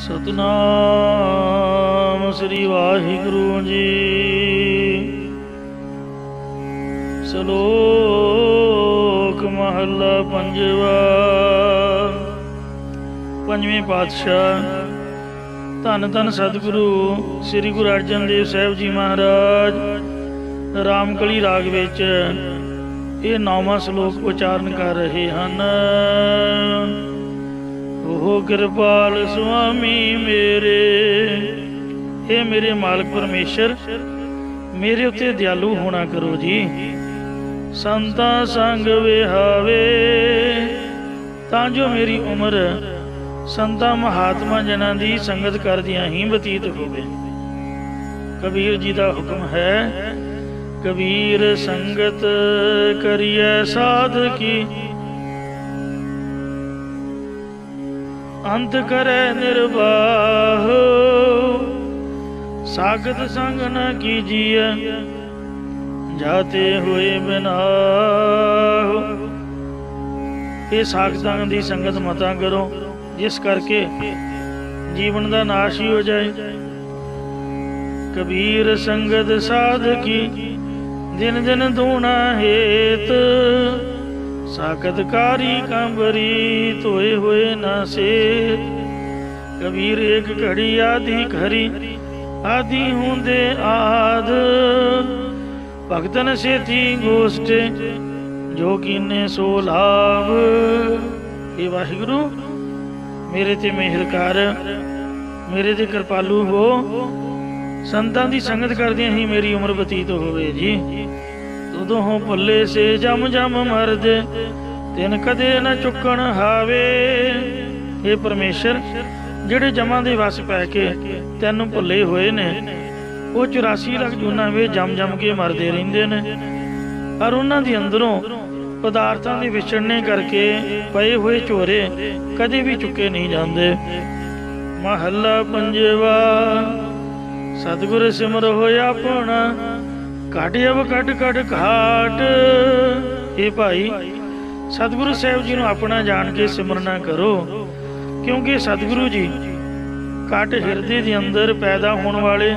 सतनाम श्री वाहिगुरु जी। सलोक महला पंजवा। पंजवें पातशाह धन धन सतगुरु श्री गुरु अर्जन देव साहब जी महाराज रामकली राग विच ये 9वां श्लोक उचारण कर रहे हैं। ओह कृपाल स्वामी मेरे, हे मेरे मालिक परमेश्वर मेरे उत्ते दयालु होना करो जी। संतां संग विहावे तां जो मेरी उम्र संतां महात्मा जनां दी संगत करदियां ही बतीत होवे। कबीर जी दा हुक्म है, कबीर संगत करिए साध की, अंत करे निर्वाह। सागत संग न कीजिए जाते हुए बिनाह। ये सागतां दी संगत मतां करो जिस करके जीवन का नाश ही हो जाए। कबीर संगत साध की दिन दिन धूना हेत, साकतकारी कंबरी धोए हुए न सेत। कबीर एक घड़ी आदि खरी आदि होंदे आद, भगतन सेती गोष्ठ जो कीने सो लाभ। हे वाहिगुरु मेरे ते मेहर कर, मेरे ते कृपालु हो। संतां दी संगत करदियां ही मेरी उम्र बतीत होवे जी। उदों हो भुल्ले से जम जम मरदे तिन कदे न चुकन हावे। हे परमेश्वर जिहड़े जमां दे वस पै के तैनूं भुल्ले होए ने, वो 84 लाख जूनां वे जम जम के मरदे रहिंदे ने। और उन्हां दे अंदरों पदार्थां दे विछड़ने करके पए हुए झोरे कदे भी चुके नहीं जाते। महला पंजवा। सतगुर सिमर होया अपना घाट अब कट कट घाट। ये भाई सतगुरु साहब जी नूं अपना जान के सिमरना करो, क्योंकि सतगुरु जी घट हिरदे दे अंदर पैदा होने वाले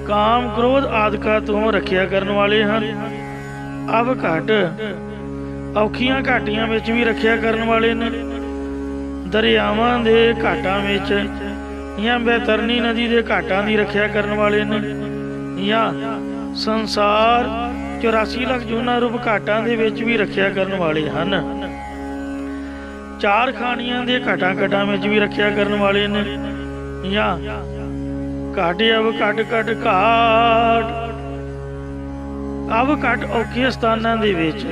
काम क्रोध आदਿਕਾਂ तो रखिया करने वाले हैं। अब घट औखियां घाटियां विच भी रखिया करने वाले ने। दरियावां दे घाटां विच या बैतरनी नदी दे घाटां दी रखिया करने वाले ने, या संसार 84 लाख जूना रूप घाटां दे विच भी रखिया करने वाले हैं। चार खानियां दे घाटां घाटां विच भी रखिया करने वाले ने, या घाटे अब घट घट घाट। अब घट औखे स्थानां दे विच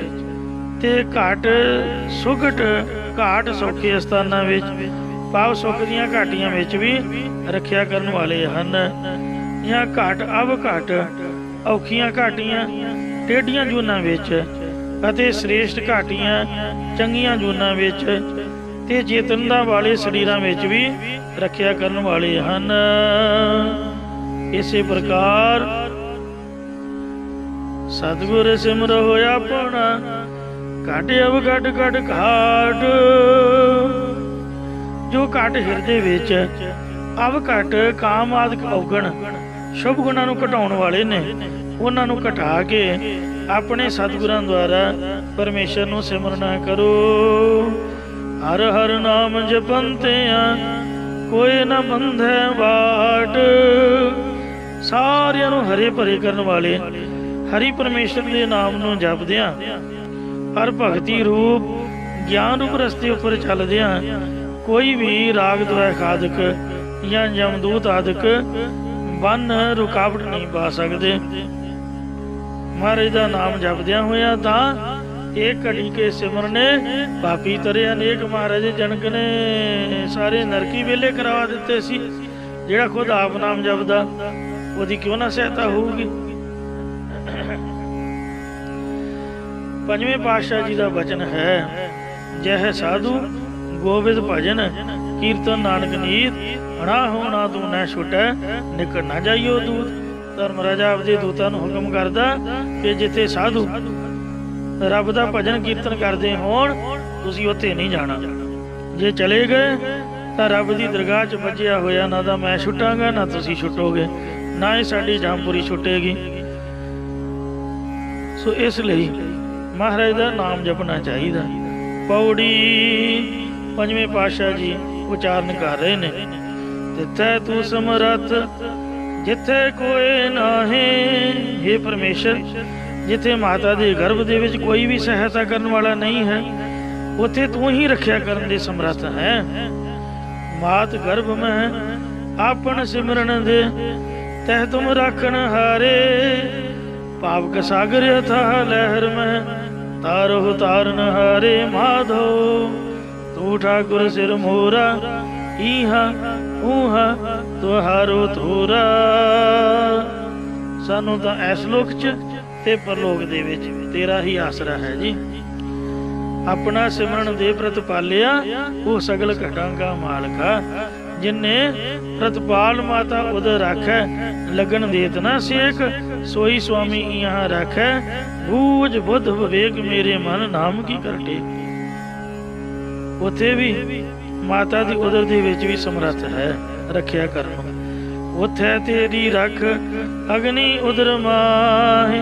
ते घट सुघट घाट सौखे स्थानां विच भाव सुख दीआं घाटियां विच भी रखिया करने वाले हैं। या घट अब घट औखियां घाटियां टेढ़ियां जूनां विच अते श्रेष्ठ घाटियां चंगियां जूनां विच ते चेतनता वाले शरीरां विच भी रखिया करने वाले हैं। इसे प्रकार सतगुर सिमर होया अपना घाटे अब घट घट घाट। जो घट हिरदे विच अब घट काम आदि औगण शुभ गुणां नूं घटाउण वाले ने, उन्हां नूं घटा के अपने सतगुरां द्वारा परमेश्वर नूं सिमरना करो। हर हर नाम जपंतिया कोई न बंधे बाट। सारियां नूं हरे भरे करन वाले हरि परमेश्वर दे नाम नूं जपदियां हर भगती रूप ज्ञान रूप रस्ते उपर चलदियां कोई भी राग द्वेष आदਿਕ या जमदूत आदਿਕ बन रुकावट नहीं पा सकते। महाराज का नाम जपद्या होया तां एक घड़ी के सिमरने पापी तरे अनेक। महाराज जनक ने सारे नरकी वेले करवा दिते सी। जिहड़ा खुद आप नाम जपदा ओदी क्यों ना सहायता होगी। पंजवें पातशाह जी का वचन है, जह साधु गोविंद भजन कीर्तन नानक नीत हणा होना तू न छुटै निकट ना जाइयो दूत। धर्मराजा आपदे दूतां नूं हुक्म करदा कि जिथे साधु रब दा भजन कीर्तन करदे होण तुसीं उत्थे नहीं जाना। जे चले गए ਤਾਂ ਰੱਬ ਦੀ ਦਰਗਾਹ 'ਚ ਵੱਜਿਆ ਹੋਇਆ ਨਾ ਤਾਂ ਮੈਂ ਛੁੱਟਾਂਗਾ ਨਾ ਤੁਸੀਂ ਛੁੱਟੋਗੇ, ਨਾ ਹੀ ਸਾਡੀ ਜਾਮਪੁਰੀ ਛੁੱਟੇਗੀ। ਸੋ ਇਸ ਲਈ ਮਹਾਰਾਜ ਦਾ ਨਾਮ ਜਪਣਾ ਚਾਹੀਦਾ। ਪੌੜੀ ਪੰਜਵੇਂ ਪਾਤਸ਼ਾਹ ਜੀ ਉਚਾਰਨ ਕਰ ਰਹੇ ਨੇ, ਜਿੱਥੇ ਤੂੰ ਸਮਰੱਥ ਜਿੱਥੇ ਕੋਈ ਨਾਹੀਂ। हे ਪਰਮੇਸ਼ਰ, ਜਿੱਥੇ ਮਾਤਾ ਦੇ ਗਰਭ ਦੇ ਵਿੱਚ ਕੋਈ ਵੀ ਸਹਾਇਤਾ ਕਰਨ ਵਾਲਾ ਨਹੀਂ ਹੈ, ਉੱਥੇ ਤੂੰ ਹੀ ਰੱਖਿਆ ਕਰਨ ਦੇ ਸਮਰੱਥ ਹੈ। ਮਾਤ ਗਰਭ ਮੈਂ ਆਪਨ ਸਿਮਰਨ ਦੇ, ਤਹਿ ਤੁਮ ਰਾਖਣ ਹਾਰੇ। ਪਾਵਕ ਸਾਗਰ ਅਥਾਹ ਲਹਿਰ ਮੈਂ, ਤਾਰੋ ਤਾਰਨ ਹਾਰੇ। ਮਾਧੋ ਤੂੰ ਠਾਕੁਰ ਸਿਰ ਮੋਰਾ, ਈਹਾ ਊਹਾ ਤੁਹਾਰੋ ਤੋਰਾ। ਸਾਨੂੰ ਤਾਂ ਇਸ ਲੋਕ 'ਚ ਤੇ ਪਰਲੋਕ ਦੇ ਵਿੱਚ ਤੇਰਾ ਹੀ ਆਸਰਾ ਹੈ ਜੀ। ਆਪਣਾ ਸਿਮਰਨ ਦੇ ਪ੍ਰਤਪਾਲਿਆ, ਉਹ ਸਗਲ ਘਟਾਂ ਕਾ ਮਾਲਕਾ। ਜਿਨੇ ਪ੍ਰਤਪਾਲ ਮਾਤਾ ਉਦਰ ਰਾਖੈ, ਲਗਨ ਦੇਤ ਨਾ ਸੇਖ। ਸੋਈ ਸੁਆਮੀ यहाँ राखै, ਬੂਝ ਬੁੱਧ ਵਿਵੇਕ ਮੇਰੇ ਮਨ ਨਾਮ ਕੀ ਕਰਟੇ। ਉੱਥੇ ਵੀ ਮਾਤਾ ਦੀ ਉਦਰ ਦੇ ਵਿੱਚ ਵੀ ਸਮਰੱਥ ਹੈ ਰੱਖਿਆ ਕਰਨ। ਉੱਥੇ ਤੇਰੀ ਰੱਖ ਅਗਨੀ ਉਦਰ ਮਾਹੀ।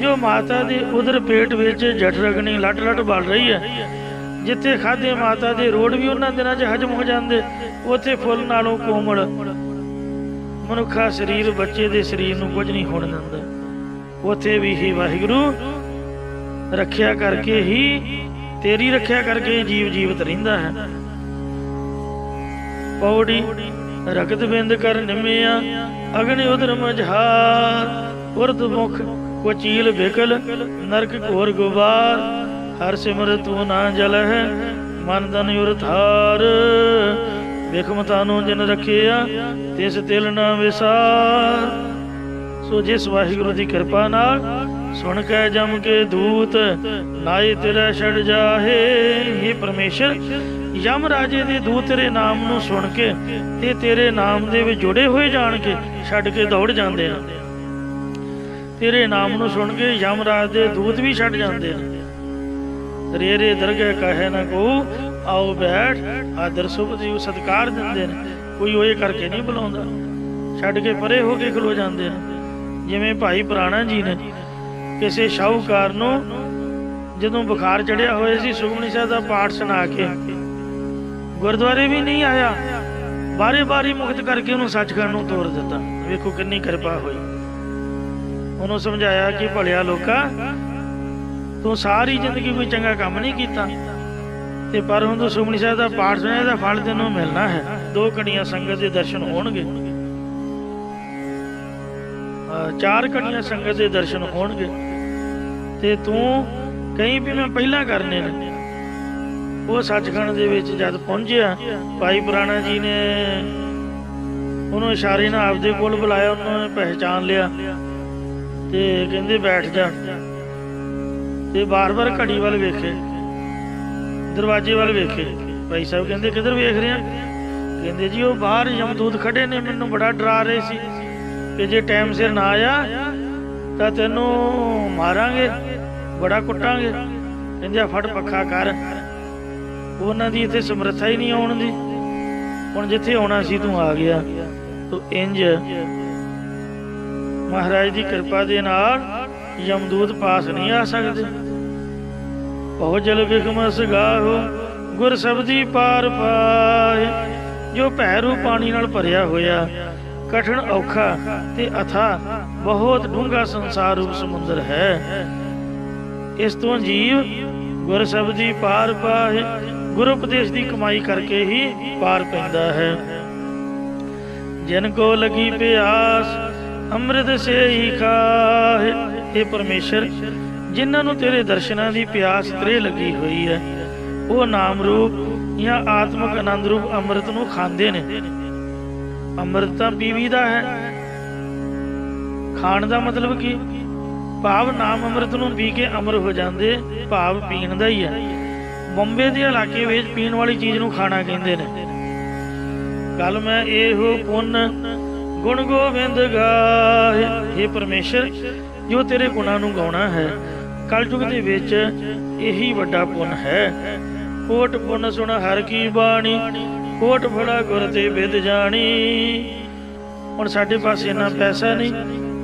ਜੋ ਮਾਤਾ ਦੇ ਉਦਰ ਪੇਟ ਵਿੱਚ ਜਠਰ ਅਗਨੀ ਲੱਟ ਲੱਟ ਬਲ ਰਹੀ ਹੈ, ਜਿੱਥੇ ਖਾਧੇ ਮਾਤਾ ਦੇ ਰੋੜ ਵੀ ਉਹਨਾਂ ਦਿਨਾਂ 'ਚ ਹਜਮ ਹੋ ਜਾਂਦੇ, ਉੱਥੇ ਫੁੱਲ ਨਾਲੋਂ ਕੋਮਲ ਮਨੁੱਖਾ ਸਰੀਰ ਬੱਚੇ ਦੇ ਸਰੀਰ ਨੂੰ ਕੁਝ ਨਹੀਂ ਹੋਣ ਦਿੰਦਾ। ਉੱਥੇ ਵੀ ਹੀ ਵਾਹਿਗੁਰੂ ਰੱਖਿਆ ਕਰਕੇ ਹੀ, ਤੇਰੀ ਰੱਖਿਆ ਕਰਕੇ ਜੀਵ ਜੀਵਤ ਰਹਿੰਦਾ ਹੈ। ਪੌੜੀ ਰਗਤ ਬਿੰਦ ਕਰ ਨਿਮਿਆ, ਅਗਨ ਉਦਰ ਮਝਾਰ। ਉਰਦ ਮੁਖ ਕੋ ਚੀਲ ਬਿਕਲ, ਨਰਕ ਘੋਰ ਗੁਬਾਰ। ਹਰ ਸਿਮਰ ਤੂੰ ਨਾ ਜਲ ਹੈ, ਮਨ ਤਨ ਉਰ ਥਾਰ। ਵਿਖਮਤਾ ਨੂੰ ਜਿਨ ਰੱਖਿਆ, ਤਿਸ ਤਿਲ ਨਾ ਵਿਸਾਰ। ਸੋ ਜਿਸ ਵਾਹਿਗੁਰੂ ਦੀ ਕਿਰਪਾ ਨਾਲ ਸੁਣ ਕੇ ਜਮ ਕੇ ਦੂਤ, ਨਾਏ ਤੇਰਾ ਛੜ ਜਾਹੇ। हे ਪਰਮੇਸ਼ਰ, ਯਮ ਰਾਜੇ ਦੇ ਦੂਤ ਤੇਰੇ ਨਾਮ ਨੂੰ ਸੁਣ ਕੇ ਤੇ ਤੇਰੇ ਨਾਮ ਦੇ ਵਿੱਚ ਜੁੜੇ ਹੋਏ ਜਾਣ ਕੇ ਛੱਡ ਕੇ ਦੌੜ ਜਾਂਦੇ ਨੇ। ਤੇਰੇ ਨਾਮ ਨੂੰ ਸੁਣ ਕੇ ਯਮ ਰਾਜ ਦੇ ਦੂਤ ਵੀ ਛੱਡ ਜਾਂਦੇ ਨੇ। ਰੇ ਰੇ ਦਰਗਹਿ ਕਹੇ ਨਾ ਕੋ, ਆਓ ਬੈਠ। ਆਦਰ ਸੁਭ ਦੀ ਸਤਿਕਾਰ ਦਿੰਦੇ ਨੇ, ਕੋਈ ਹੋਏ ਕਰਕੇ ਨਹੀਂ ਬੁਲਾਉਂਦਾ, ਛੱਡ ਕੇ ਪਰੇ ਹੋ ਕੇ ਖਲੋ ਜਾਂਦੇ ਨੇ। ਜਿਵੇਂ ਭਾਈ ਪੁਰਾਣਾ ਜੀ ਨੇ ਕਿਸੇ ਸ਼ਾਹੂਕਾਰ ਨੂੰ ਜਦੋਂ ਬੁਖਾਰ ਚੜਿਆ ਹੋਇਆ ਸੀ, ਸੁਖਮਨੀ ਸਾਹਿਬ ਦਾ ਪਾਠ ਸੁਣਾ ਕੇ ਗੁਰਦੁਆਰੇ ਵੀ ਨਹੀਂ ਆਇਆ, ਬਾਰੇ ਬਾਰੀ ਮੁਕਤ ਕਰਕੇ ਉਹਨੂੰ ਸੱਚਖੰਡ ਨੂੰ ਤੋਰ ਦਿੱਤਾ। ਵੇਖੋ ਕਿੰਨੀ ਕਿਰਪਾ ਹੋਈ। ਉਹਨੂੰ ਸਮਝਾਇਆ ਕਿ ਭਲਿਆ ਲੋਕਾ, ਤੂੰ ਸਾਰੀ ਜ਼ਿੰਦਗੀ ਕੋਈ ਚੰਗਾ ਕੰਮ ਨਹੀਂ ਕੀਤਾ, ਤੇ ਪਰ ਹੁਣ ਤੂੰ ਸੁਖਮਨੀ ਸਾਹਿਬ ਦਾ ਪਾਠ ਸੁਣਿਆ, ਇਹਦਾ ਫਲ ਤੈਨੂੰ ਮਿਲਣਾ ਹੈ। 2 ਘੜੀਆਂ ਸੰਗਤ ਦੇ ਦਰਸ਼ਨ ਹੋਣਗੇ, 4 ਘੜੀਆਂ ਸੰਗਤ ਦੇ ਦਰਸ਼ਨ ਹੋਣਗੇ, ਤੇ ਤੂੰ ਕहीं ਵੀ ਮੈਂ ਪਹਿਲਾਂ ਕਰਨੇ ਨੇ। ਉਹ ਸੱਚਖੰਡ ਦੇ ਵਿੱਚ ਜਦ ਪਹੁੰਚਿਆ, ਭਾਈ ਪੁਰਾਣਾ ਜੀ ਨੇ ਉਹਨੂੰ ਇਸ਼ਾਰੇ ਨਾਲ ਆਪਦੇ ਕੋਲ ਬੁਲਾਇਆ। ਉਹਨਾਂ ਨੇ ਪਹਿਚਾਨ ਲਿਆ ਤੇ ਕਹਿੰਦੇ ਬੈਠ ਜਾ। ਤੇ ਬਾਰ-ਬਾਰ ਘੜੀ ਵੱਲ ਵੇਖੇ, ਦਰਵਾਜ਼ੇ ਵੱਲ ਵੇਖੇ। ਭਾਈ ਸਾਹਿਬ ਕਹਿੰਦੇ ਕਿੱਧਰ ਵੇਖ ਰਹੇ ਆ? ਕਹਿੰਦੇ ਜੀ ਉਹ ਬਾਹਰ ਯਮਦੂਤ ਖੜੇ ਨੇ, ਮੈਨੂੰ ਬੜਾ ਡਰਾ ਰਹੇ ਸੀ ਕਿ ਜੇ ਟਾਈਮ ਸਿਰ ਨਾ ਆਇਆ ਤਾਂ ਤੈਨੂੰ ਮਾਰਾਂਗੇ, ਬੜਾ ਕੁੱਟਾਂਗੇ। ਕਹਿੰਦੇ ਫੜ ਪੱਖਾ ਕਰ। ਉਹਨਾਂ ਦੀ ਇੱਥੇ ਸਮਰੱਥਾ ਹੀ ਨਹੀਂ ਆਉਣ ਦੀ। ਹੁਣ ਜਿੱਥੇ ਆਉਣਾ ਸੀ ਤੂੰ ਆ ਗਿਆ। ਤੂੰ ਇੰਜ ਮਹਾਰਾਜ ਦੀ ਕਿਰਪਾ ਦੇ ਨਾਲ ਯਮਦੂਤ ਪਾਸ ਨਹੀਂ ਆ ਸਕਦੇ। ਬਹੁ ਜਲ ਬਿਖਮਸ ਗਾਹੋ, ਗੁਰ ਸਬਦੀ ਪਾਰ ਪਾਏ। ਜੋ ਭੈਰੂ ਪਾਣੀ ਨਾਲ ਭਰਿਆ ਹੋਇਆ, ਕਠਿਨ ਔਖਾ ਤੇ ਅਥਾ ਬਹੁਤ ਡੂੰਘਾ ਸੰਸਾਰ ਰੂਪ ਸਮੁੰਦਰ ਹੈ। ਇਸ ਤੋਂ ਜੀਵ ਗੁਰ ਸਬਦੀ ਪਾਰ ਪਾਏ, ਗੁਰੂ ਉਪਦੇਸ਼ ਦੀ ਕਮਾਈ ਕਰਕੇ ਹੀ ਪਾਰ ਪੈਂਦਾ ਹੈ। ਜਿਨ ਕੋ ਲਗੀ ਪਿਆਸ, ਅੰਮ੍ਰਿਤ ਸੇ ਹੀ ਖਾਏ। हे ਪਰਮੇਸ਼ਰ, ਜਿਨ੍ਹਾਂ ਨੂੰ ਤੇਰੇ ਦਰਸ਼ਨਾਂ ਦੀ ਪਿਆਸ ਤ੍ਰੇ ਲੱਗੀ ਹੋਈ ਹੈ, ਉਹ ਨਾਮ ਰੂਪ ਜਾਂ ਆਤਮਕ ਆਨੰਦ ਰੂਪ ਅੰਮ੍ਰਿਤ ਨੂੰ ਖਾਂਦੇ ਨੇ। ਅੰਮ੍ਰਿਤ ਤਾਂ ਪੀਵੀ ਦਾ ਹੈ, ਖਾਣ ਦਾ ਮਤਲਬ ਕੀ? ਭਾਵ ਨਾਮ ਅੰਮ੍ਰਿਤ ਨੂੰ ਪੀ ਕੇ ਅਮਰ ਹੋ ਜਾਂਦੇ, ਭਾਵ ਪੀਣ ਦਾ ਹੀ ਹੈ। ਬੰਬੇ ਦੇ ਇਲਾਕੇ ਵਿੱਚ ਪੀਣ ਵਾਲੀ ਚੀਜ਼ ਨੂੰ ਖਾਣਾ ਕਹਿੰਦੇ ਨੇ। ਕੱਲ ਮੈਂ ਇਹੋ ਪੁੰਨ ਗੁਣ ਗੋਬਿੰਦ ਗਾਏ। हे ਪਰਮੇਸ਼ਰ, ਜੋ ਤੇਰੇ ਗੁਣਾਂ ਨੂੰ ਗਾਉਣਾ ਹੈ, ਕਲਯੁਗ ਦੇ ਵਿੱਚ ਇਹੀ ਵੱਡਾ ਪੁੰਨ ਹੈ। ਕੋਟ ਪੁਨ ਸੁਣ ਹਰ ਕੀ ਬਾਣੀ, ਕੋਟ ਫੜਾ ਗੁਰ ਤੇ ਵਿਦ ਜਾਣੀ। ਹੁਣ ਸਾਡੇ ਪਾਸ ਇੰਨਾ ਪੈਸਾ ਨਹੀਂ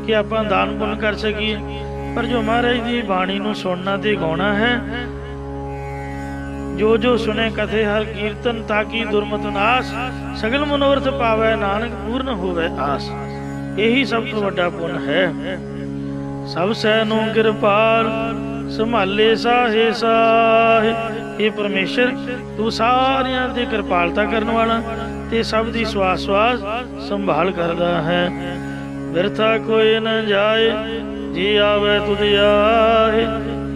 ਕਿ ਆਪਾਂ ਦਾਨ ਪੁੰਨ ਕਰ ਸਕੀਏ, ਪਰ ਜੋ ਮਹਾਰਾਜ ਦੀ ਬਾਣੀ ਨੂੰ ਸੁਣਨਾ ਤੇ ਗਾਉਣਾ ਹੈ, ਜੋ ਜੋ ਸੁਨੇ ਕਥੇ ਹਰ ਕੀਰਤਨ, ਤਾਕੀ ਦੁਰਮਤ ਨਾਸ, ਸਗਲ ਮਨੋਰਥ ਪਾਵੈ ਨਾਨਕ ਪੂਰਨ ਹੋਵੇ ਆਸ। ਇਹੀ ਸਭ ਤੋਂ ਵੱਡਾ ਪੁੰਨ ਹੈ। ਸਭ ਸੈ ਨੂੰ ਕਿਰਪਾਲ, ਸੰਭਾਲੇ ਸਾਹੇ ਸਾਹੇ। ਇਹ ਪਰਮੇਸ਼ਰ ਤੂੰ ਸਾਰਿਆਂ ਤੇ ਕਿਰਪਾਲਤਾ ਕਰਨ ਵਾਲਾ ਤੇ ਸਭ ਦੀ ਸਵਾਸ ਸਵਾਸ ਸੰਭਾਲ ਕਰਦਾ ਹੈ। ਬਿਰਥਾ ਕੋਈ ਨਾ ਜਾਏ, ਜੇ ਆਵੇ ਤੁਧ ਆਏ।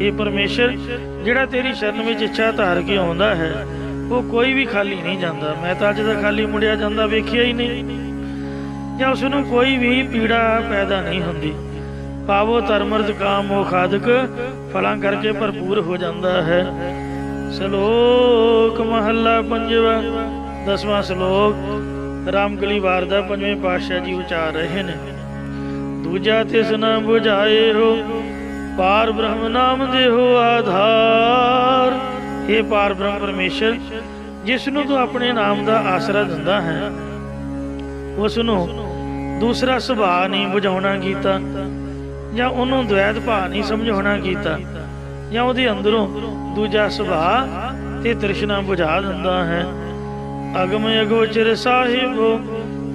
ਇਹ ਪਰਮੇਸ਼ਰ ਜਿਹੜਾ ਤੇਰੀ ਸ਼ਰਨ ਵਿੱਚ ਇੱਛਾ ਧਾਰ ਕੇ ਆਉਂਦਾ ਹੈ, ਉਹ ਕੋਈ ਵੀ ਖਾਲੀ ਨਹੀਂ ਜਾਂਦਾ। ਮੈਂ ਤਾਂ ਅੱਜ ਤੱਕ ਖਾਲੀ ਮੁੜਿਆ ਜਾਂਦਾ ਵੇਖਿਆ ਹੀ ਨਹੀਂ, ਜਾਂ ਉਸ ਨੂੰ ਕੋਈ ਵੀ ਪੀੜਾ ਪੈਦਾ ਨਹੀਂ ਹੁੰਦੀ। ਪਾਵੋ ਧਰਮਰਥ ਕਾਮ ਮੋਖ ਆਦਿਕ, ਫਲਾਂ ਕਰਕੇ ਭਰਪੂਰ ਹੋ ਜਾਂਦਾ ਹੈ। ਸ਼ਲੋਕ ਮਹੱਲਾ ਪੰਜਵਾ, 10ਵਾਂ ਸ਼ਲੋਕ ਰਾਮਕਲੀ ਵਾਰ ਦਾ 5ਵੇਂ ਪਾਤਸ਼ਾਹ ਜੀ ਉਚਾਰ ਰਹੇ ਨੇ। ਦੂਜਾ ਤਿਸ ਨ ਬੁਝਾਏ ਹੋ, ਪਾਰ ਬ੍ਰਹਮ ਨਾਮ ਦੇਹੋ ਆਧਾਰ। ਇਹ ਪਾਰ ਬ੍ਰਹਮ ਪਰਮੇਸ਼ਰ ਜਿਸ ਨੂੰ ਤੂੰ ਆਪਣੇ ਨਾਮ ਦਾ ਆਸਰਾ ਦਿੰਦਾ ਹੈ, ਉਸ ਨੂੰ ਦੂਸਰਾ ਸੁਭਾਅ ਨਹੀਂ ਬੁਝਾਉਣਾ ਕੀਤਾ, ਜਾਂ ਉਹਨੂੰ ਦ્વੈਤ ਭਾਅ ਨਹੀਂ ਸਮਝਾਉਣਾ ਕੀਤਾ, ਜਾਂ ਉਹਦੇ ਅੰਦਰੋਂ ਦੂਜਾ ਸੁਭਾਅ ਤੇ ਤ੍ਰਿਸ਼ਨਾ ਬੁਝਾ ਦਿੰਦਾ ਹੈ। ਅਗਮ ਅਗੋਚਰ ਸਾਹਿਬੋ,